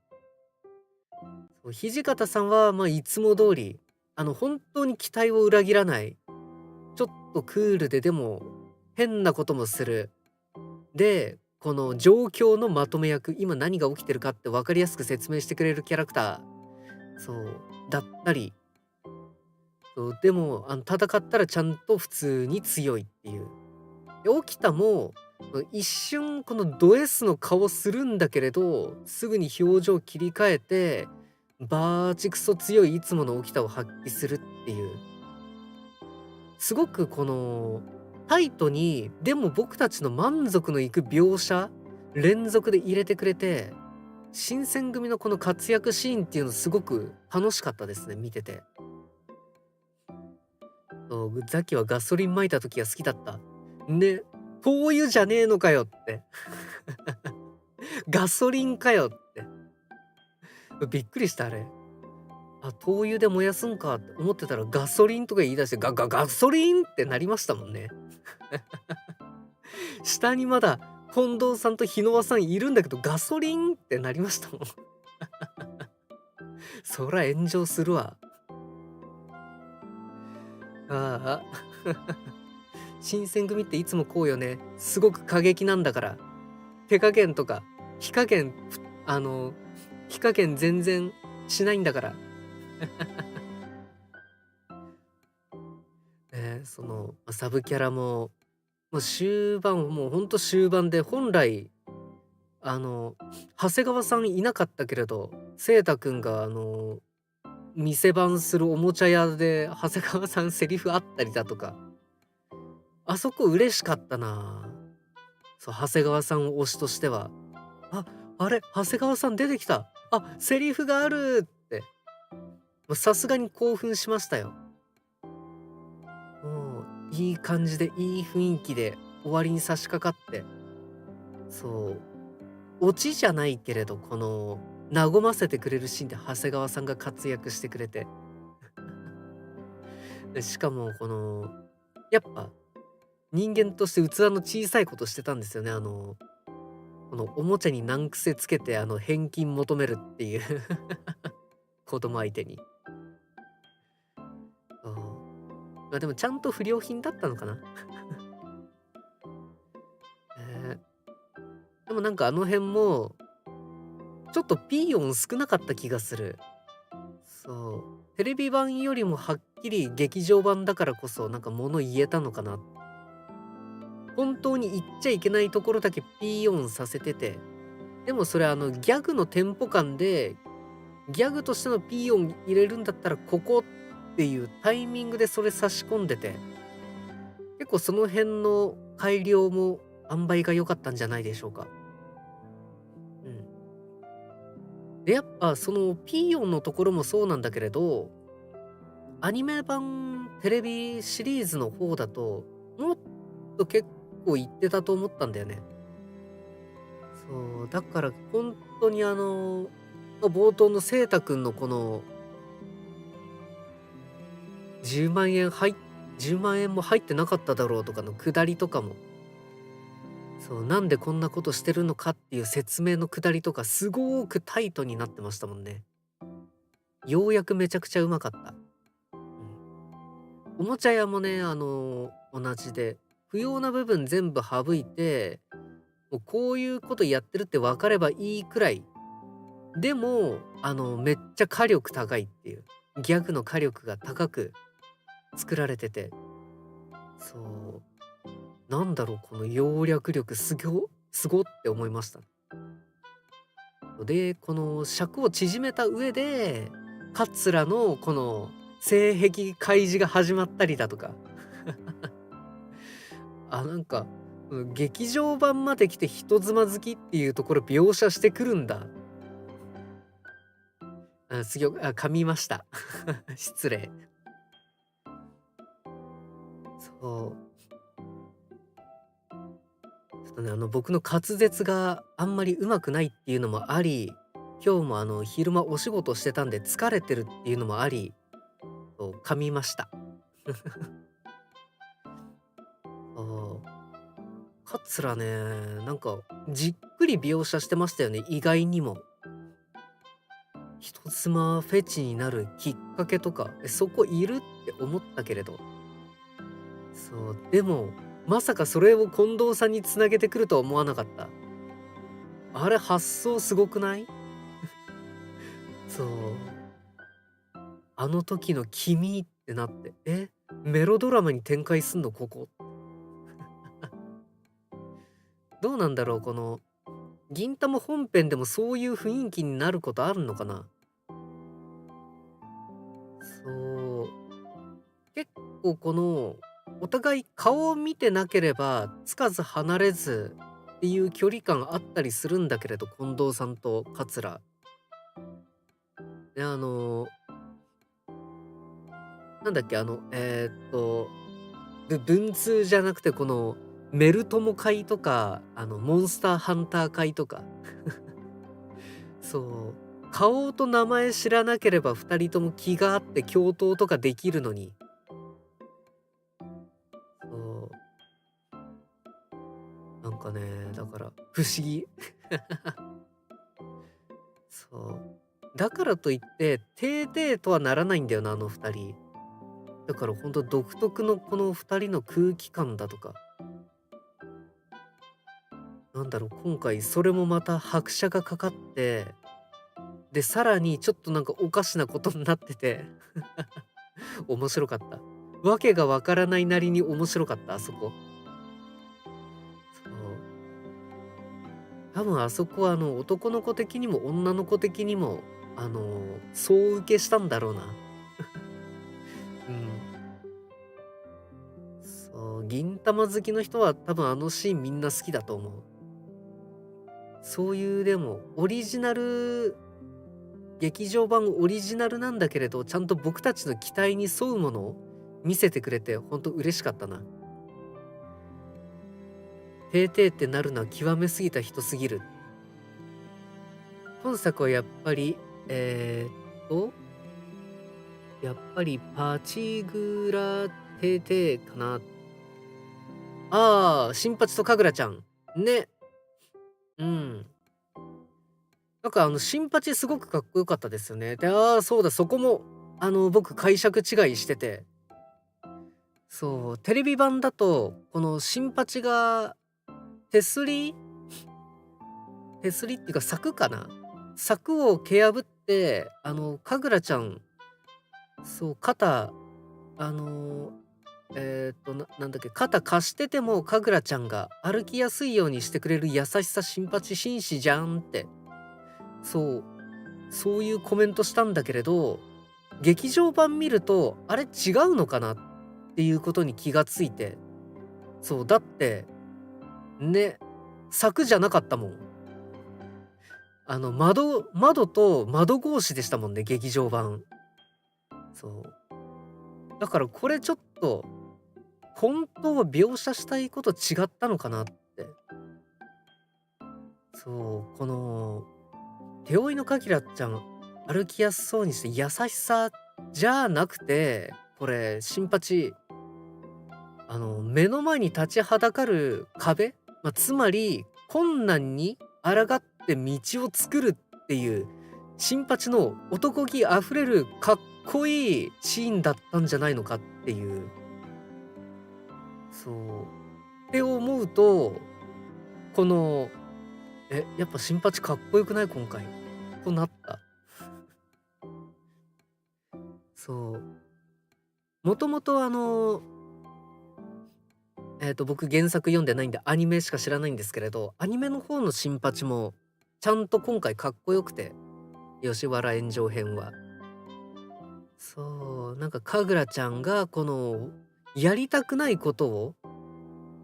そう、土方さんは、ま、いつも通り、本当に期待を裏切らない、ちょっとクールで、でも変なこともする。で、この状況のまとめ役、今何が起きてるかって分かりやすく説明してくれるキャラクター、そう、だったり、そう、でも、戦ったらちゃんと普通に強いっていう。で、沖田も、一瞬このド S の顔するんだけれど、すぐに表情切り替えて、バーチクソ強いいつもの沖田を発揮するっていう。すごくこの、タイトに、でも僕たちの満足のいく描写、連続で入れてくれて、新選組のこの活躍シーンっていうのすごく楽しかったですね、見てて。そう、ザキはガソリン撒いた時が好きだった。ね、灯油じゃねえのかよって。ガソリンかよって。びっくりした、あれ。あ、灯油で燃やすんかって思ってたらガソリンとか言い出して、ガソリンってなりましたもんね。下にまだ近藤さんと日野輪さんいるんだけど、ガソリンってなりましたもん。そら炎上するわ。ああ。新選組っていつもこうよね。すごく過激なんだから。手加減とか、火加減、火加減全然しないんだから。ね、その、サブキャラも、もう終盤、もうほんと終盤で、本来、長谷川さんいなかったけれど、清太くんが店番するおもちゃ屋で長谷川さんセリフあったりだとか、あそこ嬉しかったな。そう、長谷川さん推しとしては。あ、あれ、長谷川さん出てきた。あ、セリフがあるって。もうさすがに興奮しましたよ。もう、いい感じで、いい雰囲気で終わりに差し掛かって、そう、オチじゃないけれど、この、和ませてくれるシーンで長谷川さんが活躍してくれて。で、しかもこの、やっぱ、人間として器の小さいことしてたんですよね。このおもちゃに難癖つけて、返金求めるっていう子供相手に。そう。ま、でもちゃんと不良品だったのかな。ね。でもなんかあの辺も、ちょっとピーヨン少なかった気がする。そう。テレビ版よりもはっきり劇場版だからこそ、なんか物言えたのかな。本当に言っちゃいけないところだけピーヨンさせてて、でもそれギャグのテンポ感で、ギャグとしてのピーヨン入れるんだったらここっていうタイミングでそれ差し込んでて、結構その辺の改良も塩梅が良かったんじゃないでしょうか。うん。で、やっぱそのピーヨンのところもそうなんだけれど、アニメ版テレビシリーズの方だと、もっと結構言ってたと思ったんだよね。そう、だから本当に冒頭のセイタくんのこの10万円10万円も入ってなかっただろうとかのくだりとかも、そう、なんでこんなことしてるのかっていう説明のくだりとか、すごくタイトになってましたもんね。ようやくめちゃくちゃうまかった。うん。おもちゃ屋もね、同じで、不要な部分全部省いて、もうこういうことやってるって分かればいいくらい、でも、めっちゃ火力高いっていう、ギャグの火力が高く作られてて、そう、なんだろう、この要約力すごって思いました。で、この尺を縮めた上で、桂のこの性癖開示が始まったりだとか、なんか、劇場版まで来て人妻好きっていうところ描写してくるんだ。噛みました。失礼。そう。ちょっとね、僕の滑舌があんまり上手くないっていうのもあり、今日も昼間お仕事してたんで疲れてるっていうのもあり、そう、噛みました。そう。桂ね、なんか、じっくり描写してましたよね、意外にも。人妻フェチになるきっかけとか、そこいるって思ったけれど、そう、でも、まさかそれを近藤さんに繋げてくるとは思わなかった。あれ発想すごくない？そう。あの時の君ってなって、メロドラマに展開すんのここ。どうなんだろう、この、銀魂本編でもそういう雰囲気になることあるのかな？そう。結構この、お互い顔を見てなければつかず離れずっていう距離感あったりするんだけれど、近藤さんと桂。で、なんだっけ、文通じゃなくてこの、メル友会とか、モンスターハンター会とか、そう、顔と名前知らなければ2人とも気があって共闘とかできるのに、そう、なんかね、だから不思議。そう。だからといって、てーてーとはならないんだよな、あの2人。だからほんと独特のこの2人の空気感だとか、なんだろう、今回それもまた拍車がかかって、で、さらにちょっとなんかおかしなことになってて、面白かった。わけがわからないなりに面白かった、あそこ。そう。多分あそこは男の子的にも女の子的にも、総受けしたんだろうな。うん。そう、銀魂好きの人は多分あのシーンみんな好きだと思う。そういうでも、オリジナル劇場版オリジナルなんだけれど、ちゃんと僕たちの期待に沿うものを見せてくれて、ほんと嬉しかったな。てーてーってなるのは極めすぎた人すぎる。本作はやっぱり、えと、やっぱりパチグラテテかな。ああ、新八と神楽ちゃん。ね。うん。なんか新八すごくかっこよかったですよね。で、そうだ、そこも、僕解釈違いしてて、そう、テレビ版だと、この新八が手すり手すりっていうか柵かな？柵を蹴破って、神楽ちゃん、そう、あの、なんだっけ、肩貸してても神楽ちゃんが歩きやすいようにしてくれる優しさ新八紳士じゃんって、そう、そういうコメントしたんだけれど、劇場版見ると、あれ違うのかなっていうことに気がついて、そう、だって、ね、柵じゃなかったもん。窓と窓格子でしたもんね、劇場版。そう。だからこれちょっと、本当は描写したいこと違ったのかなって。そう、この、手負いのかきらちゃん、歩きやすそうにして優しさじゃなくて、これ、新八、目の前に立ちはだかる壁、つまり、困難に抗って道を作るっていう、新八の男気あふれるかっこいいシーンだったんじゃないのかっていう。そう。って思うと、この、やっぱ新八かっこよくない？今回。となった。そう。もともと僕原作読んでないんで、アニメしか知らないんですけれど、アニメの方の新八も、ちゃんと今回かっこよくて、吉原炎上編は。そう、なんか神楽ちゃんがこの、やりたくないことを、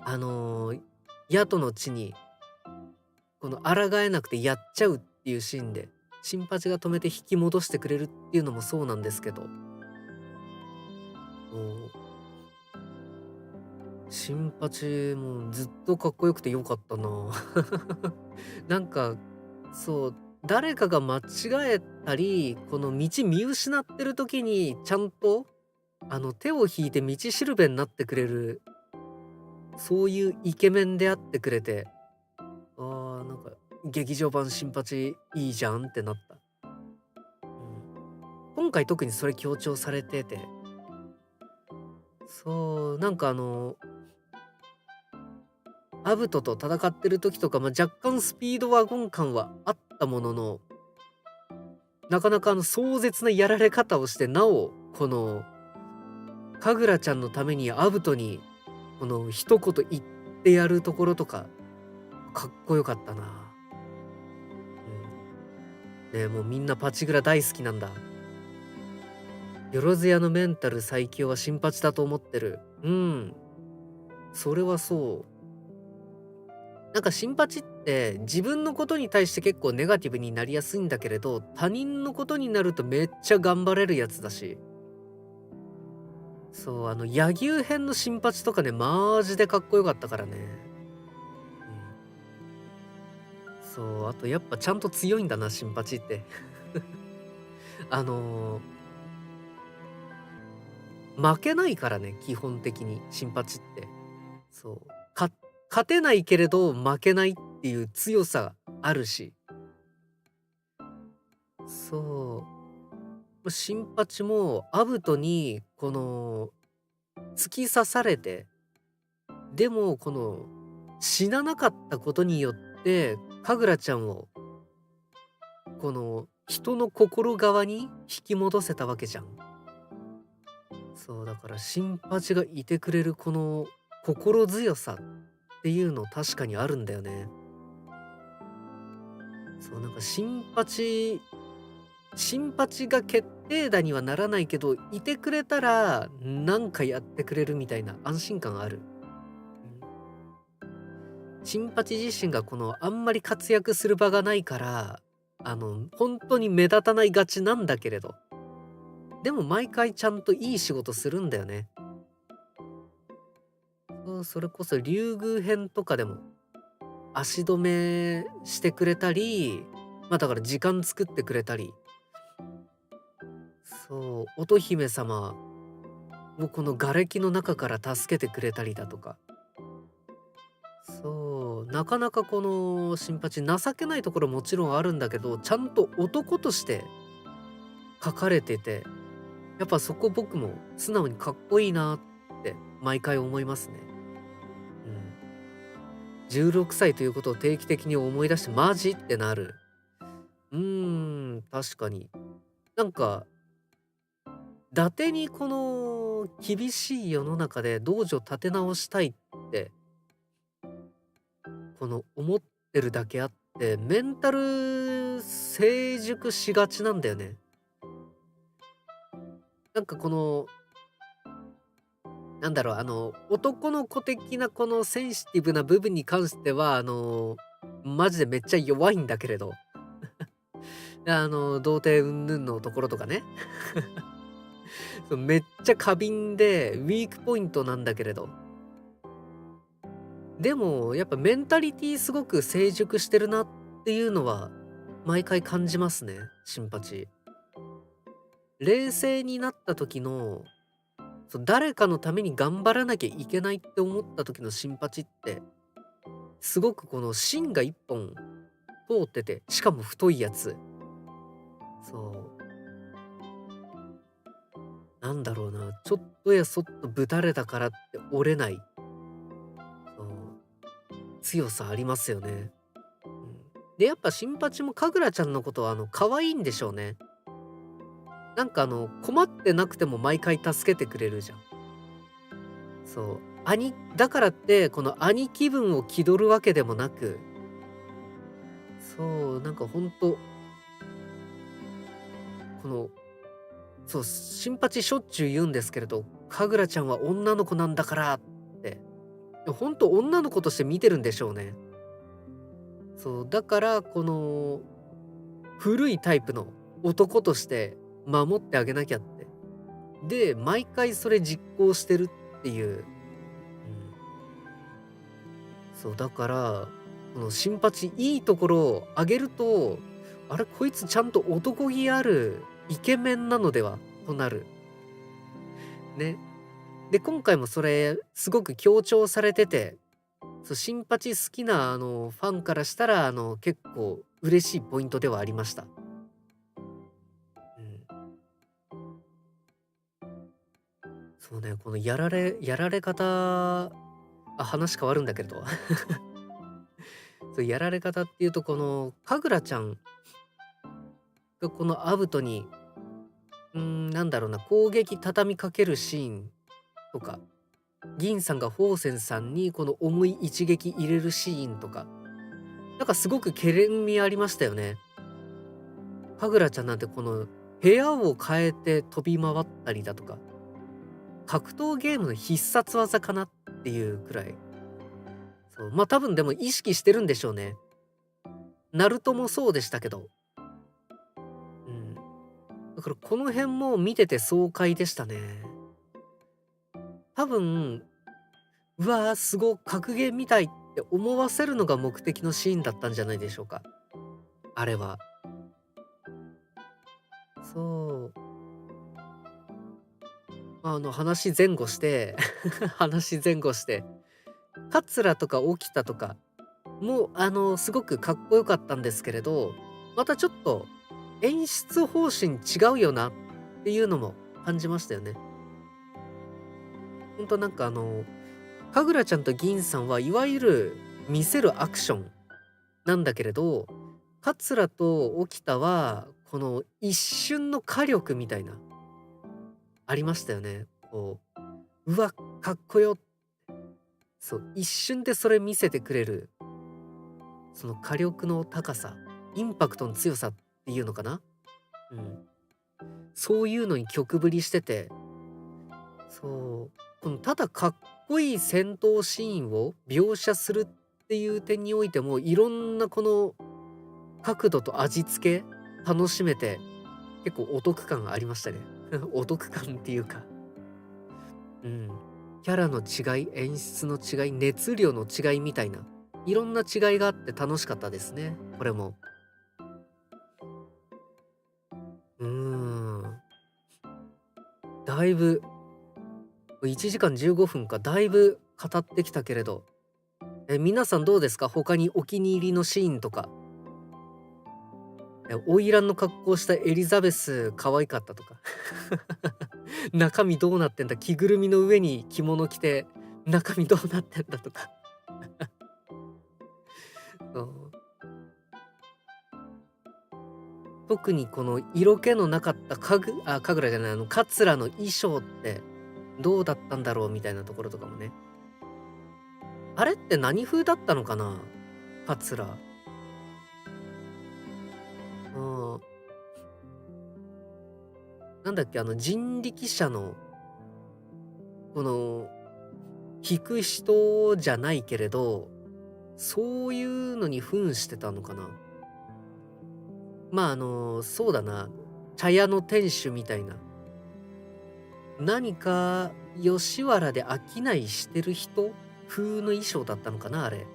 あの、野党の地に、この抗えなくてやっちゃうっていうシーンで、新八が止めて引き戻してくれるっていうのもそうなんですけど、もう、新八もずっとかっこよくてよかったな。なんか、そう、誰かが間違えたり、この道見失ってる時にちゃんと、手を引いて道しるべになってくれる、そういうイケメンであってくれて、なんか劇場版新八いいじゃんってなった。うん。今回特にそれ強調されてて、そう、なんかアブトと戦ってる時とか、若干スピードワゴン感はあったものの、なかなか壮絶なやられ方をして、なお、この、神楽ちゃんのためにアブトに、この一言言ってやるところとか、かっこよかったな。うん。ねえ、もうみんなパチグラ大好きなんだ。よろずやのメンタル最強は新八だと思ってる。うん。それはそう。なんか新八って自分のことに対して結構ネガティブになりやすいんだけれど、他人のことになるとめっちゃ頑張れるやつだし。そう、柳生編の新八とかね、マジでかっこよかったからね。うん。そう、あとやっぱちゃんと強いんだな、新八って。あの負けないからね、基本的に、新八って。そう。勝てないけれど負けないっていう強さあるし。そう。新八もアブトに、この、突き刺されて、でも、この、死ななかったことによって、神楽ちゃんを、この、人の心側に引き戻せたわけじゃん。そう、だから新八がいてくれるこの心強さっていうの確かにあるんだよね。そう、なんか新八が決定打にはならないけど、いてくれたら、なんかやってくれるみたいな安心感ある。新八自身がこのあんまり活躍する場がないから、本当に目立たないがちなんだけれど、でも毎回ちゃんといい仕事するんだよね。それこそ竜宮編とかでも足止めしてくれたり、だから時間作ってくれたり、そう、乙姫様をこの瓦礫の中から助けてくれたりだとか、そう、なかなかこの新八情けないところもちろんあるんだけど、ちゃんと男として書かれてて、やっぱそこ僕も素直にかっこいいなって毎回思いますね。うん。16歳ということを定期的に思い出してマジってなる。確かに。なんか、伊達にこの厳しい世の中で道場立て直したいって、この思ってるだけあって、メンタル成熟しがちなんだよね。なんかこの、なんだろう、男の子的なこのセンシティブな部分に関しては、マジでめっちゃ弱いんだけれど、童貞云々のところとかね。そうめっちゃ過敏でウィークポイントなんだけれど、でもやっぱメンタリティすごく成熟してるなっていうのは毎回感じますね、新八。冷静になった時の、誰かのために頑張らなきゃいけないって思った時の新八って、すごくこの芯が一本通ってて、しかも太いやつ。そう。なんだろうな、ちょっとやそっとぶたれたからって折れない。そう。強さありますよね。うん。で、やっぱ新八も神楽ちゃんのことは可愛いんでしょうね。なんか困ってなくても毎回助けてくれるじゃん。そう。だからって、この兄貴分を気取るわけでもなく、そう、なんかほんと、この、そう、新八しょっちゅう言うんですけれど、かぐらちゃんは女の子なんだからって、ほんと女の子として見てるんでしょうね。そう、だから、この、古いタイプの男として守ってあげなきゃって。で、毎回それ実行してるっていう。うん。そう、だから、この新八いいところを上げると、あれ、こいつちゃんと男気あるイケメンなのではとなる。ね。で、今回もそれすごく強調されてて、そう、新八好きなファンからしたら、結構嬉しいポイントではありました。うん。そうね、このやられ方、話変わるんだけれど、そう、やられ方っていうと、このかぐらちゃんがこのアブトに、なんだろうな、攻撃畳みかけるシーンとか、銀さんが宝泉さんにこの重い一撃入れるシーンとか、なんかすごくけれんみありましたよね。かぐらちゃんなんてこの部屋を変えて飛び回ったりだとか、格闘ゲームの必殺技かなっていうくらい。そう、ま、多分でも意識してるんでしょうね。ナルトもそうでしたけど。うん。だからこの辺も見てて爽快でしたね。多分、うわー、格ゲーみたいって思わせるのが目的のシーンだったんじゃないでしょうか。あれは。そう。話前後して話前後して、桂とか沖田とかも、すごくかっこよかったんですけれど、またちょっと演出方針違うよなっていうのも感じましたよね。ほんとなんかかぐらちゃんと銀さんはいわゆる見せるアクションなんだけれど、桂と沖田はこの一瞬の火力みたいな、ありましたよね。こう、うわ、かっこよ。そう、一瞬でそれ見せてくれる、その火力の高さ、インパクトの強さっていうのかな？うん。そういうのに曲振りしてて、そう、このただかっこいい戦闘シーンを描写するっていう点においても、いろんなこの角度と味付け楽しめて、結構お得感がありましたね。お得感っていうか、うん。キャラの違い、演出の違い、熱量の違いみたいな、いろんな違いがあって楽しかったですね、これも。うーん。だいぶ、1時間15分か、だいぶ語ってきたけれど、皆さんどうですか？他にお気に入りのシーンとか。花魁の格好したエリザベス可愛かったとか。中身どうなってんだ、着ぐるみの上に着物着て、中身どうなってんだとか。そう。特にこの色気のなかった神楽じゃない、桂の衣装ってどうだったんだろうみたいなところとかもね。あれって何風だったのかな？桂。うん。なんだっけ、人力車の、この、引く人じゃないけれど、そういうのに扮してたのかな？まあ、そうだな、茶屋の店主みたいな、何か吉原で商いしてる人風の衣装だったのかな、あれ。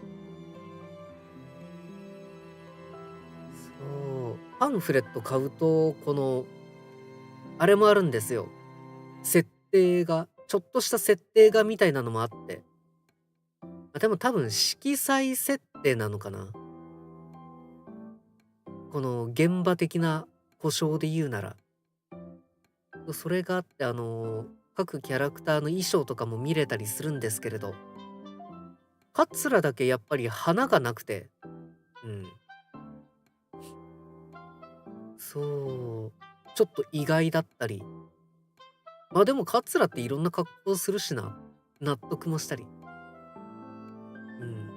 そう、パンフレット買うと、この、あれもあるんですよ。設定が、ちょっとした設定がみたいなのもあって。でも多分色彩設定なのかな。この現場的な故障で言うなら。それがあって、各キャラクターの衣装とかも見れたりするんですけれど、桂だけやっぱり花がなくて、うん、そう、ちょっと意外だったり、まあでも桂っていろんな格好するしな、納得もしたり、うん。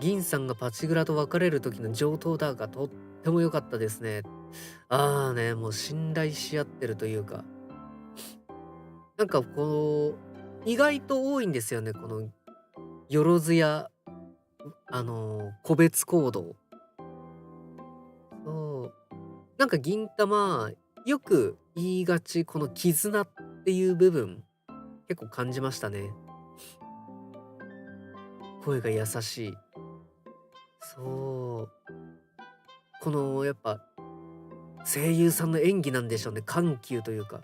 銀さんがパチグラと別れる時の上等だがとっても良かったですね。ああね、もう信頼し合ってるというか、なんかこう、意外と多いんですよね、このよろずや、個別行動。そう。なんか銀魂、よく言いがち、この絆っていう部分、結構感じましたね。声が優しい。そう。このやっぱ声優さんの演技なんでしょうね。緩急というか、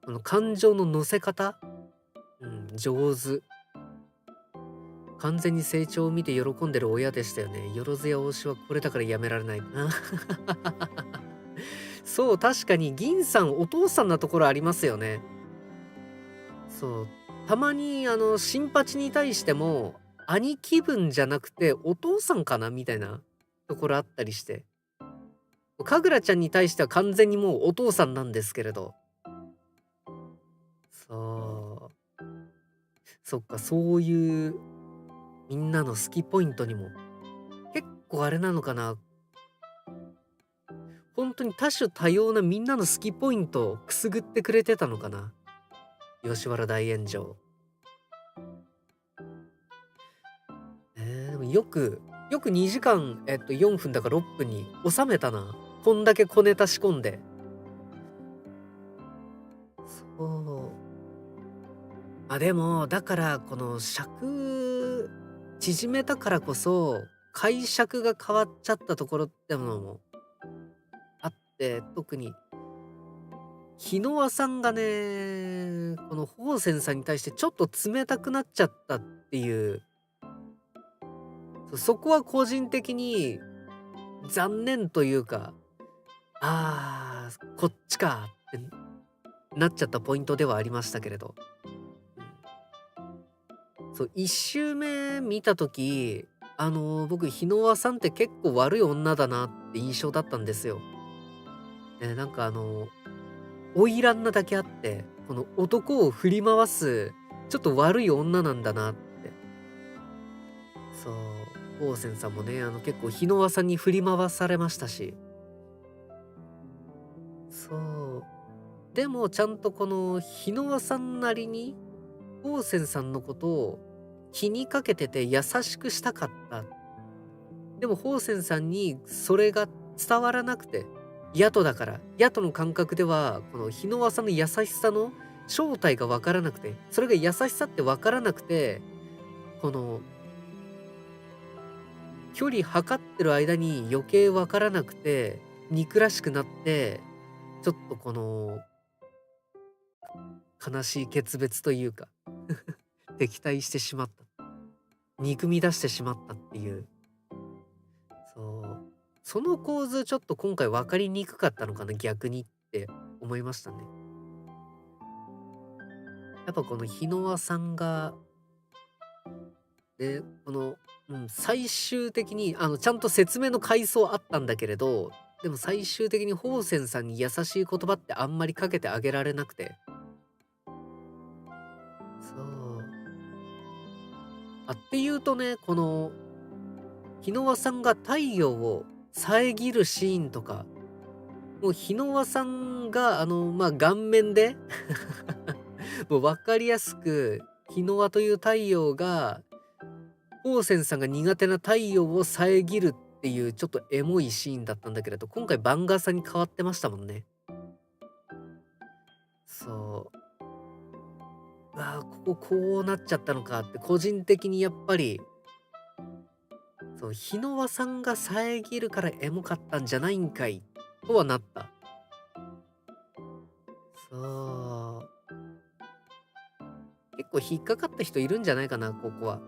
この感情の乗せ方、上手。完全に成長を見て喜んでる親でしたよね。よろずや推しはこれだからやめられないな。そう、確かに銀さんお父さんなところありますよね。そう。たまに新八に対しても、兄貴分じゃなくてお父さんかなみたいなところあったりして。かぐらちゃんに対しては完全にもうお父さんなんですけれど。そう。そっか、そういうみんなの好きポイントにも、結構あれなのかな、本当に多種多様なみんなの好きポイントをくすぐってくれてたのかな、吉原大炎上。でもよく2時間、4分だか6分に収めたな。こんだけ小ネタ仕込んで。そう。でも、だからこの尺縮めたからこそ、解釈が変わっちゃったところってものもあって、特に日野輪さんがね、この宝泉さんに対してちょっと冷たくなっちゃったっていう、そこは個人的に残念というか、こっちかってなっちゃったポイントではありましたけれど。そう、1周目見た時、僕、日野輪さんって結構悪い女だなって印象だったんですよ。なんか花魁なだけあって、この男を振り回す、ちょっと悪い女なんだなって。そう、宝泉さんもね、結構日野輪さんに振り回されましたし。そう。でもちゃんとこの日野輪さんなりに、宝泉さんのことを気にかけてて優しくしたかった。でも宝泉さんにそれが伝わらなくて、ヤトだから、ヤトの感覚では、この日野輪さんの優しさの正体がわからなくて、それが優しさってわからなくて、この距離測ってる間に余計わからなくて、憎らしくなって、ちょっとこの悲しい決別というか、敵対してしまった。憎み出してしまったっていう。そう。その構図ちょっと今回分かりにくかったのかな、逆にって思いましたね。やっぱこの日野輪さんが、ね、この、最終的にちゃんと説明の回想あったんだけれど、でも最終的に宝泉さんに優しい言葉ってあんまりかけてあげられなくて。そう。っていうとね、この日野輪さんが太陽を遮るシーンとか、もう日野輪さんが顔面でもう分かりやすく、日の輪という太陽が、宝泉さんが苦手な太陽を遮るっていうちょっとエモいシーンだったんだけれど、今回番傘に変わってましたもんね。そう。こうなっちゃったのかって個人的にやっぱり、そう、日の輪さんが遮るからエモかったんじゃないんかい、とはなった。そう。結構引っかかった人いるんじゃないかな、ここは。う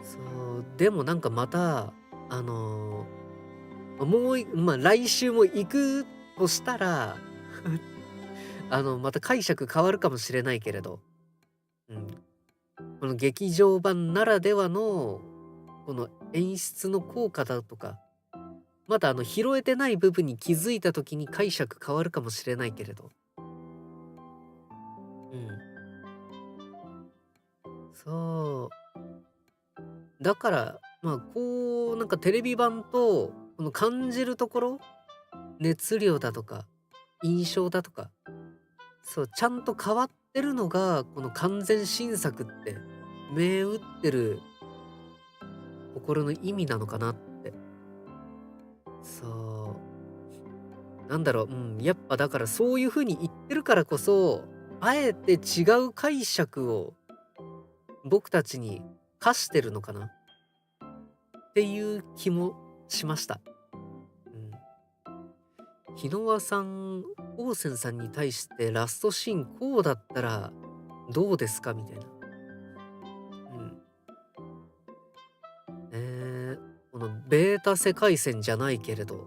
ん。そう、でもなんかまた、来週も行くとしたら、また解釈変わるかもしれないけれど、うん、この劇場版ならではの、この演出の効果だとか、まだ拾えてない部分に気づいた時に解釈変わるかもしれないけれど、うん、そう。だから、まあ、こう、なんかテレビ版と、この感じるところ、熱量だとか、印象だとか、そう、ちゃんと変わってるのが、この完全新作って、銘打ってる心の意味なのかなって。そう。なんだろう、やっぱだからそういう風に言ってるからこそ、あえて違う解釈を僕たちに課してるのかなっていう気もしました。うん。日野輪さん、オーセンさんに対してラストシーンこうだったらどうですかみたいな。うん。このベータ世界線じゃないけれど、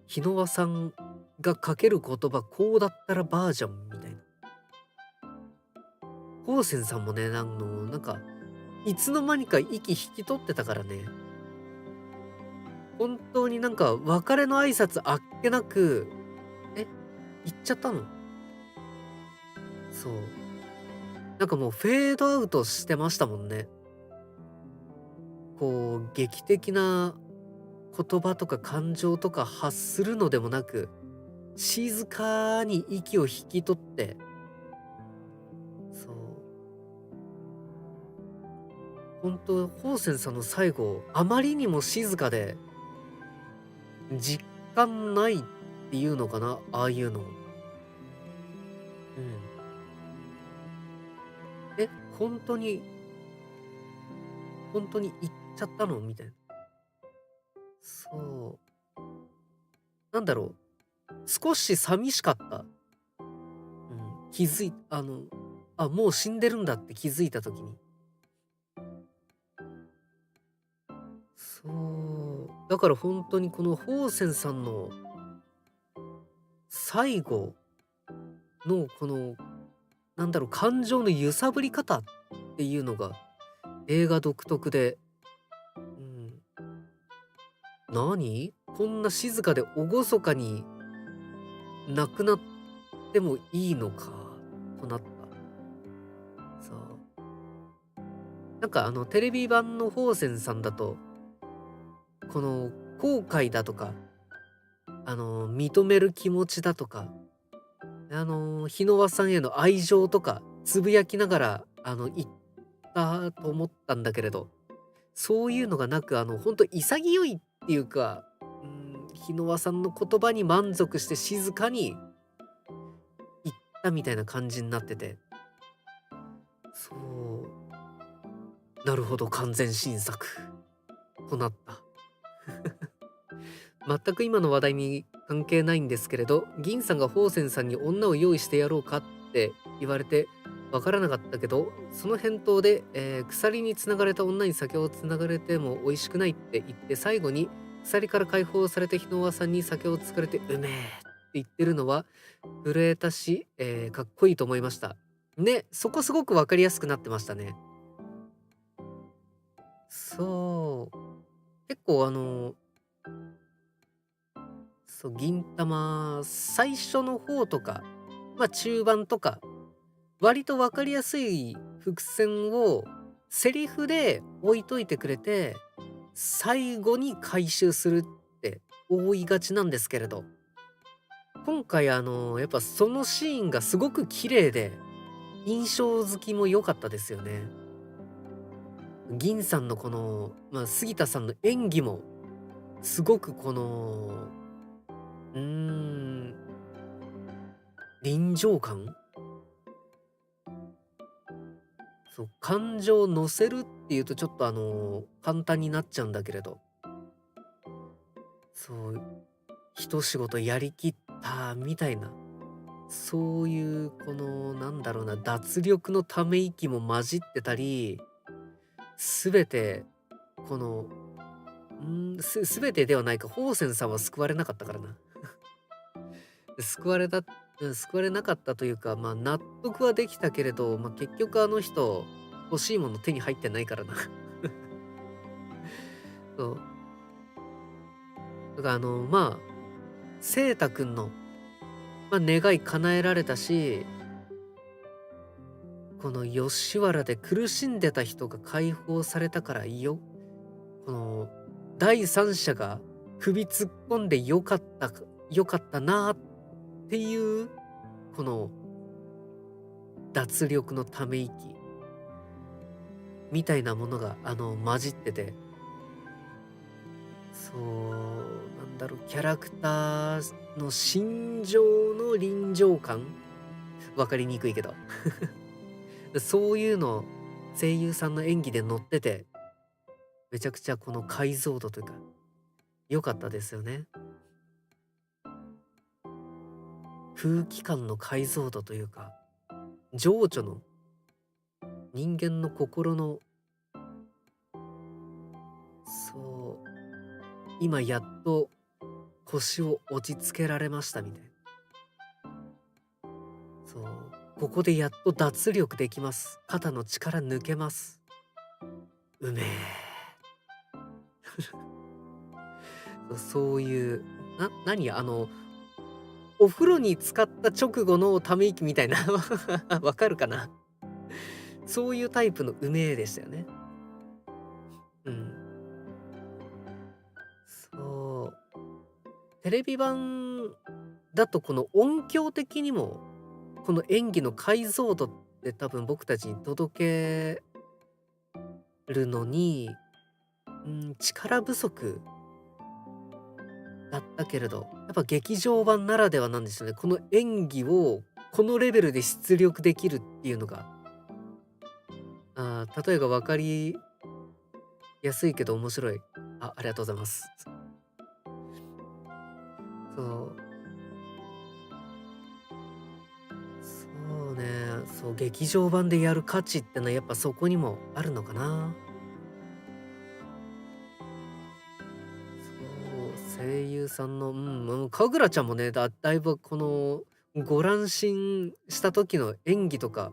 日野輪さんがかける言葉こうだったらバージョンみたいな。オーセンさんもね、なんか、いつの間にか息引き取ってたからね。本当になんか別れの挨拶あっけなく、え、行っちゃったの？そう。なんかもうフェードアウトしてましたもんね。こう、劇的な言葉とか感情とか発するのでもなく、静かに息を引き取って、そう。本当ホーセンさんの最後、あまりにも静かで、実感ないっていうのかな、ああいうの。うん。え、本当に本当に行っちゃったの？みたいな。そう。なんだろう、少し寂しかった。うん、気づいあ、もう死んでるんだって気づいた時に。そう。だから本当にこのホーセンさんの最後のこの、なんだろう、感情の揺さぶり方っていうのが映画独特で、うん、何？こんな静かで厳かに亡くなってもいいのかとなった。そう。なんかテレビ版のホーセンさんだと、この後悔だとか、認める気持ちだとか、日野輪さんへの愛情とか、つぶやきながら、言ったと思ったんだけれど、そういうのがなく、ほんと潔いっていうか、日野輪さんの言葉に満足して静かに言ったみたいな感じになってて、そう、なるほど、完全新作となった。全く今の話題に関係ないんですけれど、銀さんがホーセンさんに女を用意してやろうかって言われてわからなかったけど、その返答で、鎖につながれた女に酒をつながれても美味しくないって言って最後に鎖から解放された日の輪さんに酒をつかれてうめえって言ってるのは震えたし、かっこいいと思いました。ね、そこすごくわかりやすくなってましたね。そう。結構そう、銀魂、最初の方とか、中盤とか、割と分かりやすい伏線をセリフで置いといてくれて、最後に回収するって多いがちなんですけれど、今回やっぱそのシーンがすごく綺麗で、印象づきも良かったですよね。銀さんのこの、杉田さんの演技も、すごくこの、うーん、臨場感そう、感情を乗せるっていうとちょっと簡単になっちゃうんだけれど、そう、一仕事やりきったみたいな、そういうこのなんだろうな、脱力のため息も混じってたり、すべてこの、全てではないか、ホーセンさんは救われなかったからな。救われた救われなかったというか、納得はできたけれど、結局あの人、欲しいもの手に入ってないからな。そう。だからセイタくんの、願い叶えられたし、この吉原で苦しんでた人が解放されたからいいよ。この第三者が首突っ込んでよかったなっていう、この脱力のため息みたいなものが混じってて、そうなんだろう、キャラクターの心情の臨場感、わかりにくいけどそういうの声優さんの演技で乗ってて、めちゃくちゃこの解像度というか良かったですよね。空気感の解像度というか、情緒の人間の心の、そう今やっと腰を落ち着けられましたみたいな。そうここでやっと脱力できます、肩の力抜けます、うめえそういう何お風呂に浸かった直後のため息みたいなわかるかな。そういうタイプのうめえでしたよね。うん。そうテレビ版だとこの音響的にもこの演技の解像度って多分僕たちに届けるのに、力不足だったけれど、やっぱ劇場版ならではなんですよね。この演技をこのレベルで出力できるっていうのが、例えが分かりやすいけど面白い。ありがとうございます。そう、そうね、そう劇場版でやる価値ってのはやっぱそこにもあるのかな。そう、声優さんの、神楽ちゃんもね、だいぶこのご乱心した時の演技とか、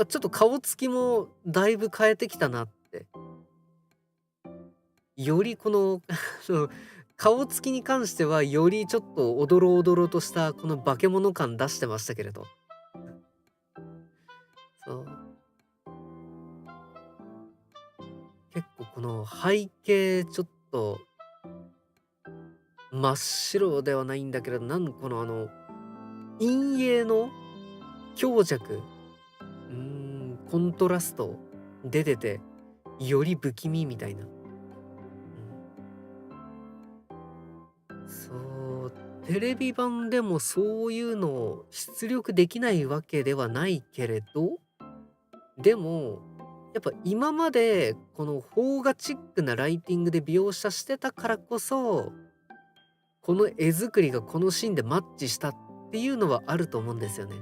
ちょっと顔つきもだいぶ変えてきたなって。よりこのその顔つきに関してはよりちょっとおどろおどろとしたこの化け物感出してましたけれど。そう。結構この背景ちょっと真っ白ではないんだけれど、この陰影の強弱、コントラスト出てて、より不気味みたいな。そう、テレビ版でもそういうのを出力できないわけではないけれど、でも、やっぱ今までこの邦画チックなライティングで描写してたからこそ、この絵作りがこのシーンでマッチしたっていうのはあると思うんですよね。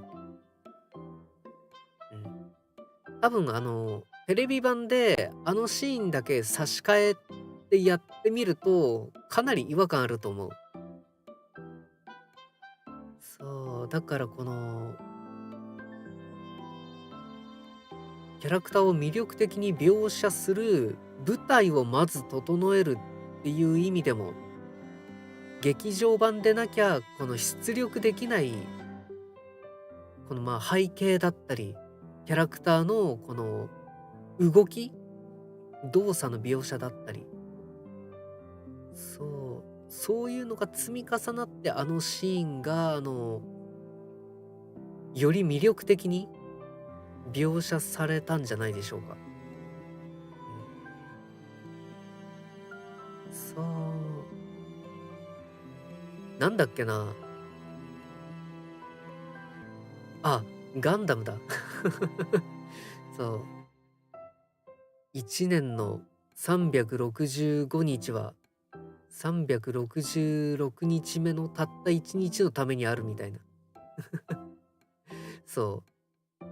うん。多分テレビ版であのシーンだけ差し替えてやってみると、かなり違和感あると思う。そう、だからこのキャラクターを魅力的に描写する舞台をまず整えるっていう意味でも、劇場版でなきゃこの出力できないこの背景だったり、キャラクターのこの動き、動作の描写だったり、そういうのが積み重なってあのシーンがより魅力的に描写されたんじゃないでしょうか。そう。なんだっけな。あ、ガンダムだ。そう。1年の365日は、366日目のたった1日のためにあるみたいな。そう。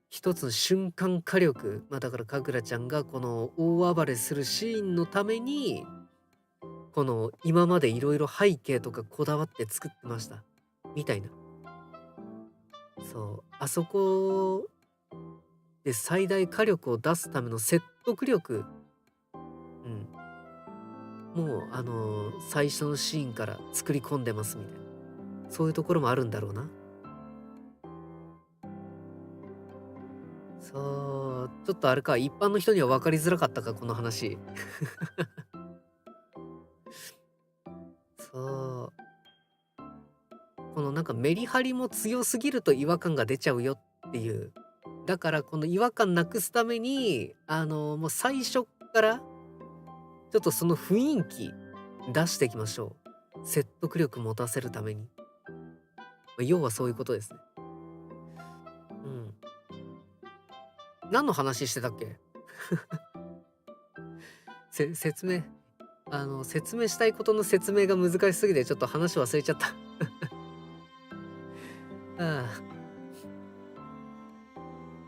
一つの瞬間火力、だからかぐらちゃんがこの大暴れするシーンのために、この今までいろいろ背景とかこだわって作ってました。みたいな。そう。あそこで最大火力を出すための説得力、うん。もう最初のシーンから作り込んでますみたいな。そういうところもあるんだろうな。そう、ちょっとあれか、一般の人には分かりづらかったか、この話。そう。このなんかメリハリも強すぎると違和感が出ちゃうよっていう。だからこの違和感なくすために、もう最初っからちょっとその雰囲気出していきましょう。説得力持たせるために。要はそういうことですね。うん。何の話してたっけ？説明説明したいことの説明が難しすぎてちょっと話忘れちゃった。ああ。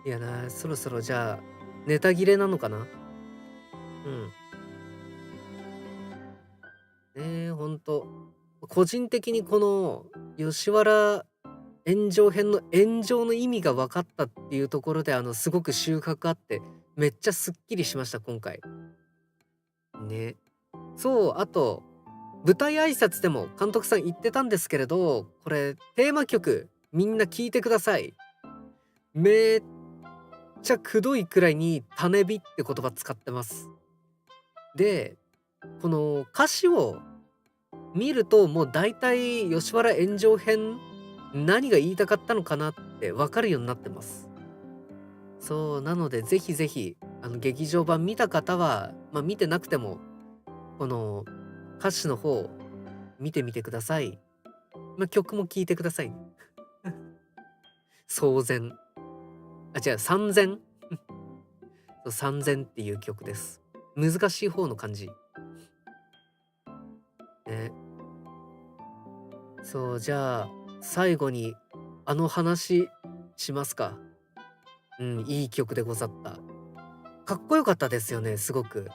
いやな、そろそろじゃあ、ネタ切れなのかな？うん。ねえ、ほんと。個人的にこの吉原炎上編の炎上の意味が分かったっていうところで、すごく収穫あって、めっちゃすっきりしました、今回。ね。そう、あと、舞台挨拶でも監督さん言ってたんですけれど、これテーマ曲、みんな聞いてください。めっちゃくどいくらいに種火って言葉使ってます。で、この歌詞を見ると、もう大体吉原炎上編、何が言いたかったのかなって分かるようになってます。そう、なのでぜひぜひ、劇場版見た方は、見てなくても、この歌詞の方、見てみてください。曲も聴いてくださいね。騒然。あ、違う、三千。そう三千っていう曲です。難しい方の漢字。ね。そう、じゃあ、最後に、話しますか。うん、いい曲でござった。かっこよかったですよね、すごく。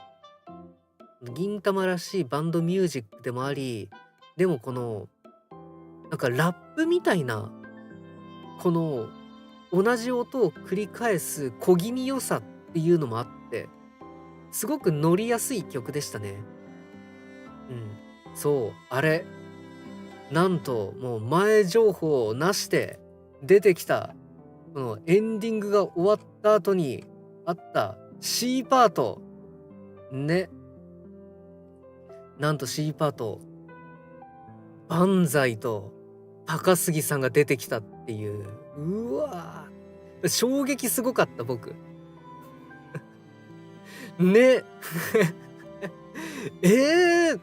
銀魂らしいバンドミュージックでもあり、でもこの、なんかラップみたいな、この同じ音を繰り返す小気味良さっていうのもあって、すごく乗りやすい曲でしたね。うん。そう、あれ、なんともう前情報なしで出てきた、このエンディングが終わった後にあった C パート、ね、なんと C パート、万歳と高杉さんが出てきたっていう。うわー、衝撃すごかった、僕。ね。えーっ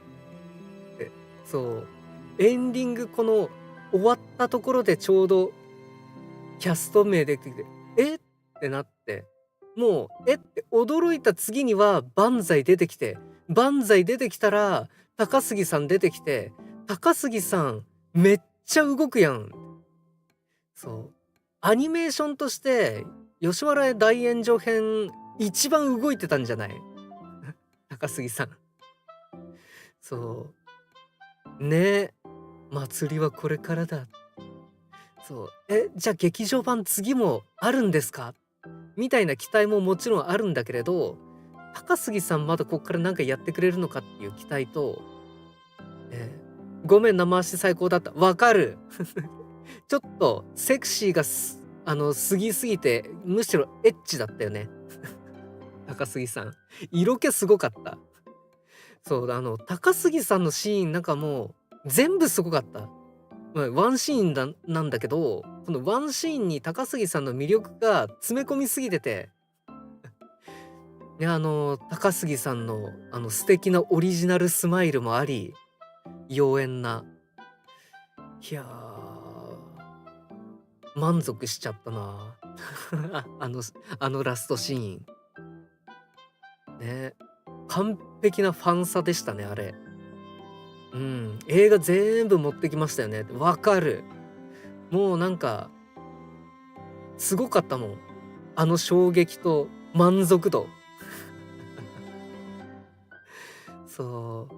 て、そう。エンディングこの終わったところでちょうどキャスト名出てきて、えってなって、もう、えって驚いた次には万歳出てきて、万歳出てきたら高杉さん出てきて、高杉さんめっちゃ動くやん。そう。アニメーションとして、吉原大炎上編一番動いてたんじゃない？高杉さん。そう。ね。祭りはこれからだ。そう。じゃあ劇場版次もあるんですか？みたいな期待ももちろんあるんだけれど、高杉さんまだこっからなんかやってくれるのかっていう期待と、ごめん、生足最高だった。わかる。ちょっとセクシーが過ぎすぎて、むしろエッチだったよね。高杉さん。色気すごかった。そう、高杉さんのシーンなんかもう全部すごかった。ワンシーンなんだけど、このワンシーンに高杉さんの魅力が詰め込みすぎてて、で、高杉さんの、素敵なオリジナルスマイルもあり、妖艶な。いやー、満足しちゃったな。ラストシーン。ね。完璧なファンサでしたね、あれ。うん、映画全部持ってきましたよね。わかる。もうなんか、すごかったもん。衝撃と満足度。そ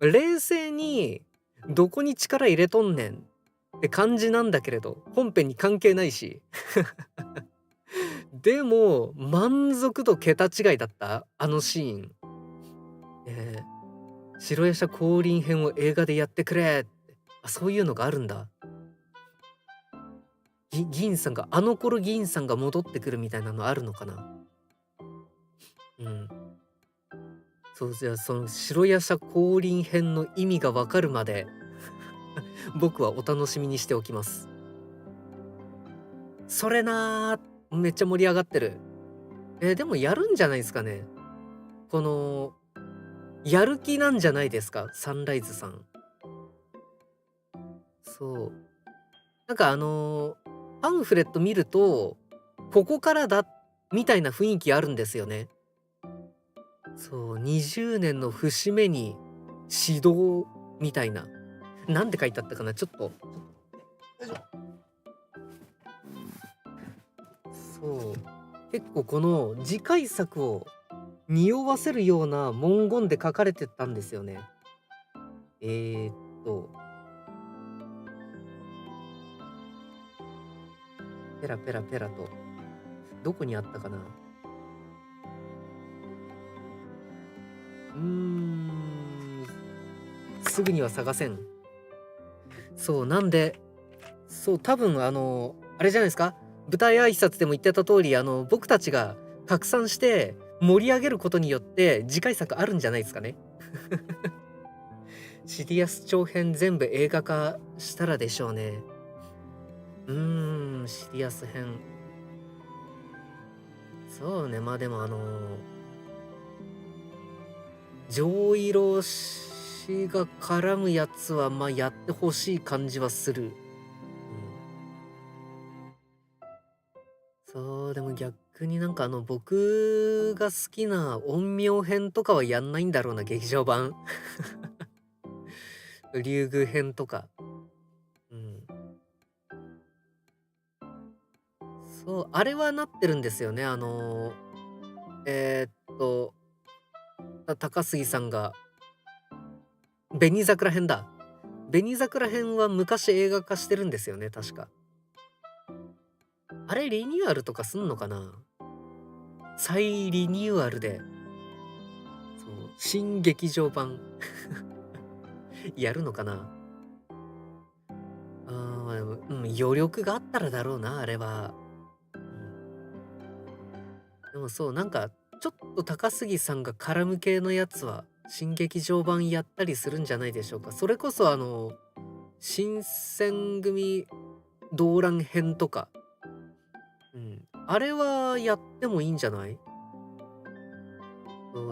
う。冷静に、どこに力入れとんねんって感じなんだけれど、本編に関係ないし。でも、満足度桁違いだった、あのシーン。え白夜叉降臨編を映画でやってくれって。あ、そういうのがあるんだ。銀さんが、あの頃銀さんが戻ってくるみたいなのあるのかな。うん。そう、じゃあその白夜叉降臨編の意味がわかるまで僕はお楽しみにしておきます。それなー、めっちゃ盛り上がってる。でもやるんじゃないですかね。この、やる気なんじゃないですか、サンライズさん。そう。なんかパンフレット見ると、ここからだみたいな雰囲気あるんですよね。そう、20年の節目に指導みたいな。なんて書いてあったかな、ちょっと。よいしょ。そう。結構この次回作を匂わせるような文言で書かれてたんですよね。えーっと、ペラペラペラと。どこにあったかな。すぐには探せん。そう、なんで、そう、多分あれじゃないですか。舞台挨拶でも言ってた通り、僕たちが拡散して盛り上げることによって次回作あるんじゃないですかね。シリアス長編全部映画化したらでしょうね。シリアス編。そうね、まあでも上色氏が絡むやつはまあやってほしい感じはする。そう、でも逆になんか僕が好きな陰陽編とかはやんないんだろうな、劇場版。竜宮編とか。うん。そう、あれはなってるんですよね。えーっと、高杉さんが、紅桜編だ。紅桜編は昔映画化してるんですよね、確か。あれリニューアルとかすんのかな。再リニューアルで、そう、新劇場版やるのかな。でも、余力があったらだろうな、あれは。うん、でもそう、なんか、ちょっと高杉さんが絡む系のやつは、新劇場版やったりするんじゃないでしょうか。それこそ新選組動乱編とか、あれはやってもいいんじゃない。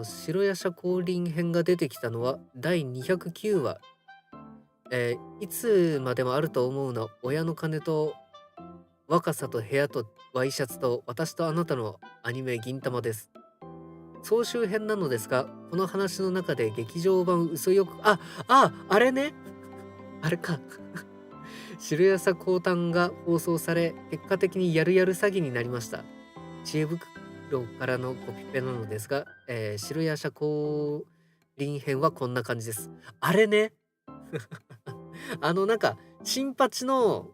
白夜叉降臨編が出てきたのは第209話。いつまでもあると思うの親の金と若さと部屋とワイシャツと私とあなたのアニメ銀玉です。総集編なのですが、この話の中で劇場版嘘よく、あれね。あれか。白夜叉降誕が放送され、結果的にやるやる詐欺になりました。知恵袋からのコピペなのですが、白夜叉降臨編はこんな感じです。あれね。なんか、新八の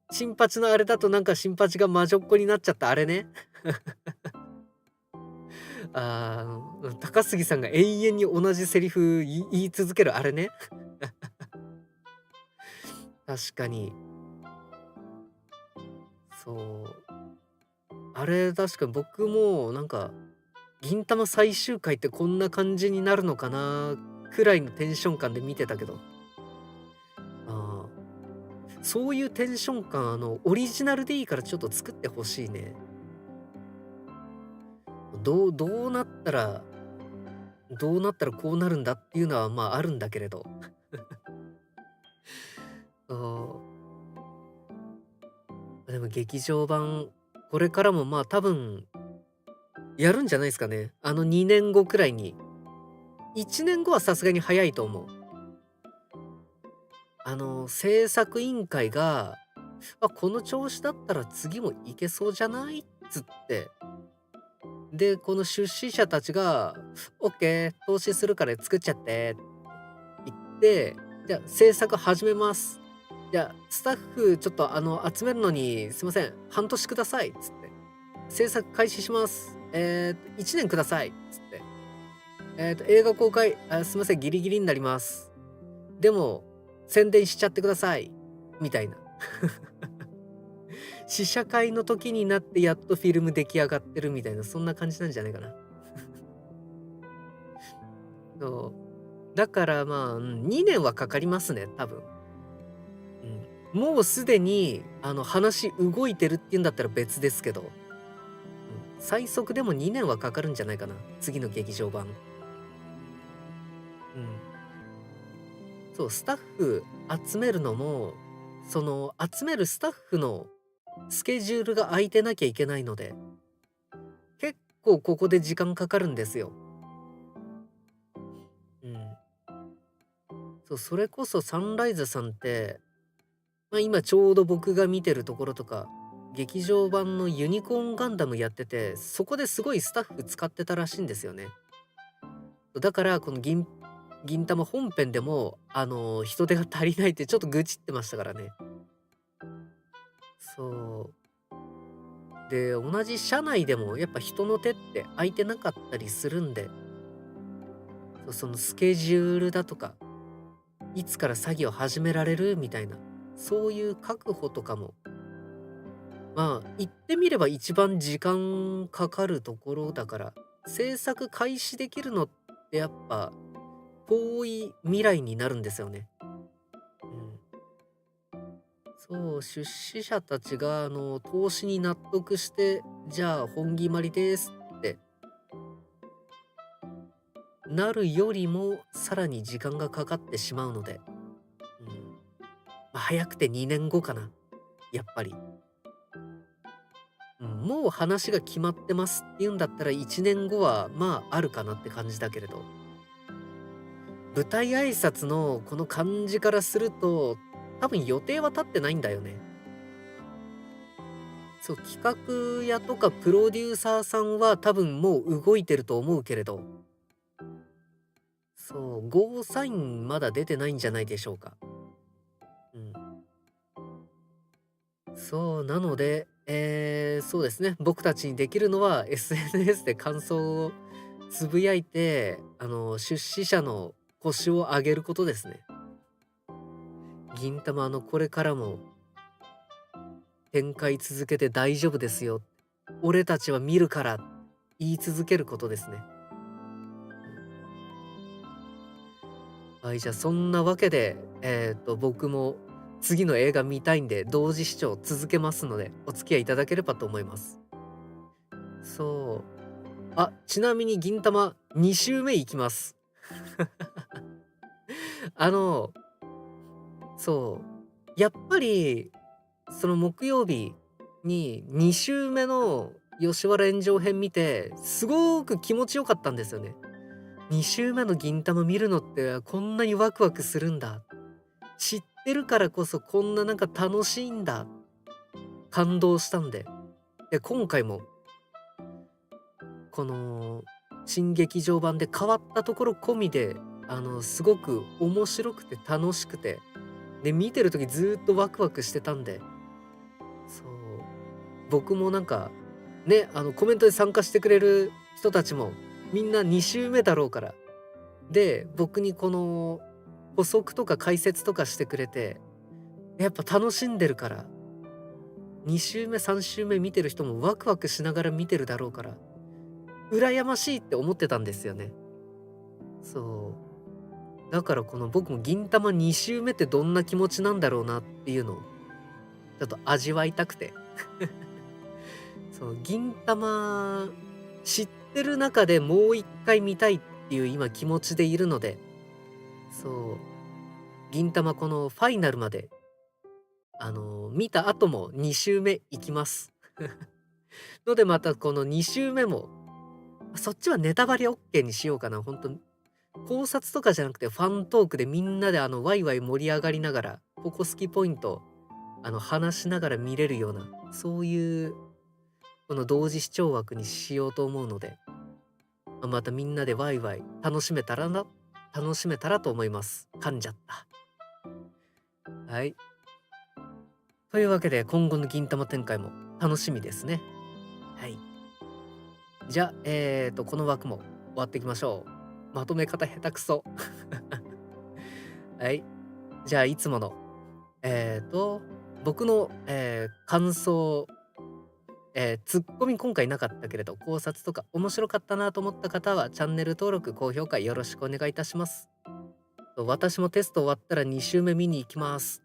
あれだとなんか新八が魔女っ子になっちゃったあれね。高杉さんが永遠に同じセリフ言い続けるあれね。確かに。そう。あれ確か僕もなんか、銀魂最終回ってこんな感じになるのかなくらいのテンション感で見てたけど。あそういうテンション感、オリジナルでいいからちょっと作ってほしいね。どうなったらこうなるんだっていうのはまああるんだけれど。でも劇場版、これからもまあ多分、やるんじゃないですかね。2年後くらいに。1年後はさすがに早いと思う。制作委員会が、この調子だったら次もいけそうじゃないっつって。で、この出資者たちが、オッケー、投資するから作っちゃって、言って、じゃあ制作始めます。じゃあ、スタッフちょっと集めるのに、すいません、半年ください、つって。制作開始します。1年ください、つって。映画公開、すいません、ギリギリになります。でも、宣伝しちゃってください。みたいな。試写会の時になってやっとフィルム出来上がってるみたいな、そんな感じなんじゃないかな。そう。だからまあ、2年はかかりますね、多分。もうすでに、話動いてるっていうんだったら別ですけど、最速でも2年はかかるんじゃないかな、次の劇場版。うん。そう、スタッフ集めるのも、その、集めるスタッフのスケジュールが空いてなきゃいけないので、結構ここで時間かかるんですよ。うん。そう、それこそサンライズさんって、今ちょうど僕が見てるところとか、劇場版のユニコーンガンダムやってて、そこですごいスタッフ使ってたらしいんですよね。だから、この銀魂本編でも、人手が足りないってちょっと愚痴ってましたからね。そう。で、同じ社内でもやっぱ人の手って空いてなかったりするんで、そのスケジュールだとか、いつから作業始められるみたいな、そういう確保とかも、言ってみれば一番時間かかるところだから、制作開始できるのってやっぱ遠い未来になるんですよね。うん。そう、出資者たちが投資に納得して、じゃあ本決まりですってなるよりも、さらに時間がかかってしまうので、うん。早くて2年後かな、やっぱり。もう話が決まってますっていうんだったら1年後は、あるかなって感じだけれど、舞台挨拶のこの感じからすると、多分予定は立ってないんだよね。そう、企画屋とかプロデューサーさんは多分もう動いてると思うけれど、そう、ゴーサインまだ出てないんじゃないでしょうか。うん。そう、なので、そうですね、僕たちにできるのは SNS で感想をつぶやいて、出資者の腰を上げることですね。銀魂これからも展開続けて大丈夫ですよ。俺たちは見るから言い続けることですね。はい、じゃあそんなわけで、僕も次の映画見たいんで同時視聴続けますので、お付き合いいただければと思います。そう。ちなみに銀魂2週目行きます。あの、そう、やっぱり、その木曜日に2週目の吉原炎上編見て、すごく気持ちよかったんですよね。2週目の銀魂見るのってこんなにワクワクするんだ。知ってるからこそこんななんか楽しいんだ。感動したんで。で、今回もこの新劇場版で変わったところ込みで、すごく面白くて楽しくて、で、見てる時ずっとワクワクしてたんで、そう、僕もなんか、ね、コメントで参加してくれる人たちも、みんな2週目だろうから、で、僕にこの補足とか解説とかしてくれて、やっぱ楽しんでるから、2週目、3週目見てる人もワクワクしながら見てるだろうから、羨ましいって思ってたんですよね。そう。だからこの僕も銀魂2周目ってどんな気持ちなんだろうなっていうのをちょっと味わいたくて。そう、銀魂知ってる中でもう一回見たいっていう今気持ちでいるので、そう、銀魂このファイナルまで、見た後も2周目行きます。のでまたこの2周目も、そっちはネタバレ OK にしようかな。本当考察とかじゃなくてファントークでみんなでワイワイ盛り上がりながら、ここ好きポイント、話しながら見れるような、そういう、この同時視聴枠にしようと思うので、またみんなでワイワイ楽しめたらと思います。噛んじゃった。はい。というわけで、今後の銀魂展開も楽しみですね。はい。じゃあ、この枠も終わっていきましょう。まとめ方下手くそ。はい。じゃあ、いつもの、えーと、僕の、感想、ツッコミ今回なかったけれど、考察とか面白かったなと思った方は、チャンネル登録、高評価よろしくお願いいたします。私もテスト終わったら2週目見に行きます。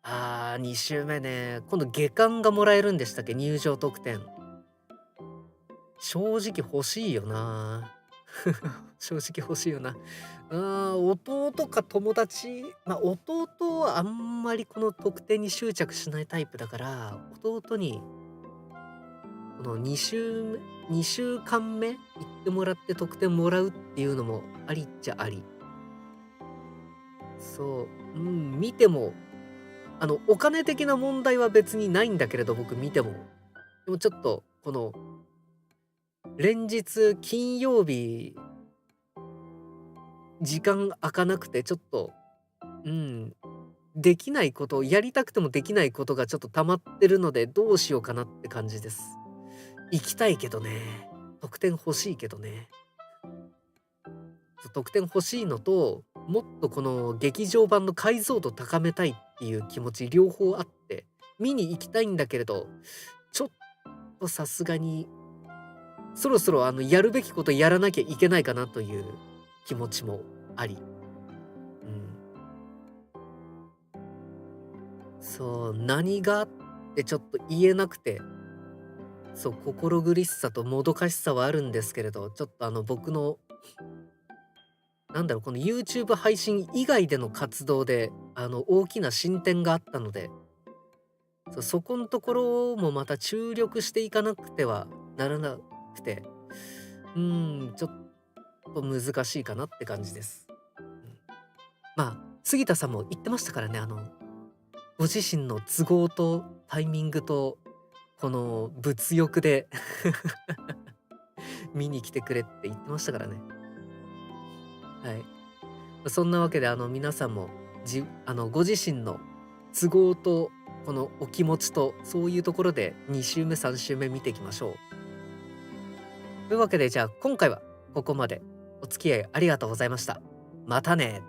2週目ね。今度月間がもらえるんでしたっけ、入場特典。正直欲しいよな。正直欲しいよな。弟か友達、弟はあんまりこの特典に執着しないタイプだから、弟にこの2週間目行ってもらって特典もらうっていうのもありっちゃあり。そう、見ても、お金的な問題は別にないんだけれど、僕見ても。でもちょっと、この、連日金曜日、時間空かなくて、ちょっと、うん、できないこと、やりたくてもできないことがちょっと溜まってるので、どうしようかなって感じです。行きたいけどね。得点欲しいけどね。得点欲しいのと、もっとこの劇場版の解像度高めたいっていう気持ち両方あって、見に行きたいんだけれど、ちょっとさすがに、そろそろやるべきことやらなきゃいけないかなという気持ちもあり。うん。そう、何があってちょっと言えなくて、そう、心苦しさともどかしさはあるんですけれど、ちょっと僕の、この YouTube 配信以外での活動で、大きな進展があったので、そこんところもまた注力していかなくてはならなくて、ちょっと難しいかなって感じです。うん。杉田さんも言ってましたからね、ご自身の都合とタイミングと、この物欲で見に来てくれって言ってましたからね。はい。そんなわけで、皆さんも、ご自身の都合と、このお気持ちと、そういうところで2週目、3週目見ていきましょう。というわけで、じゃあ今回はここまで。お付き合いありがとうございました。またね。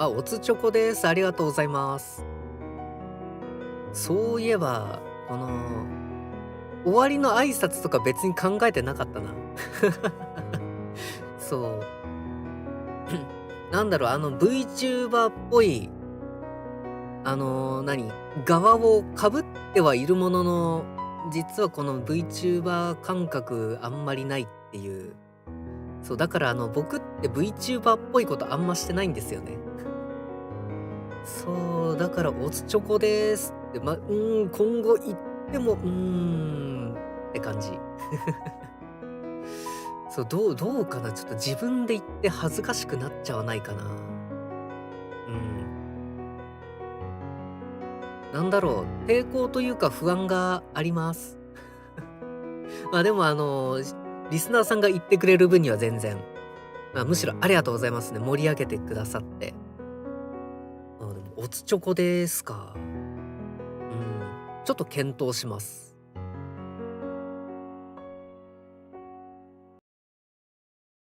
おつチョコです。ありがとうございます。そういえば、この、終わりの挨拶とか別に考えてなかったな。そう。VTuber っぽい、側をかぶってはいるものの、実はこの VTuber 感覚あんまりないっていう。そう、だから僕って VTuber っぽいことあんましてないんですよね。そう、だからおつチョコですって、今後言っても、って感じ。そう、どうかな、ちょっと自分で言って恥ずかしくなっちゃわないかな。うん。抵抗というか不安があります。でもリスナーさんが言ってくれる分には全然、むしろありがとうございますね。盛り上げてくださって。でもおつチョコですか。ちょっと検討します。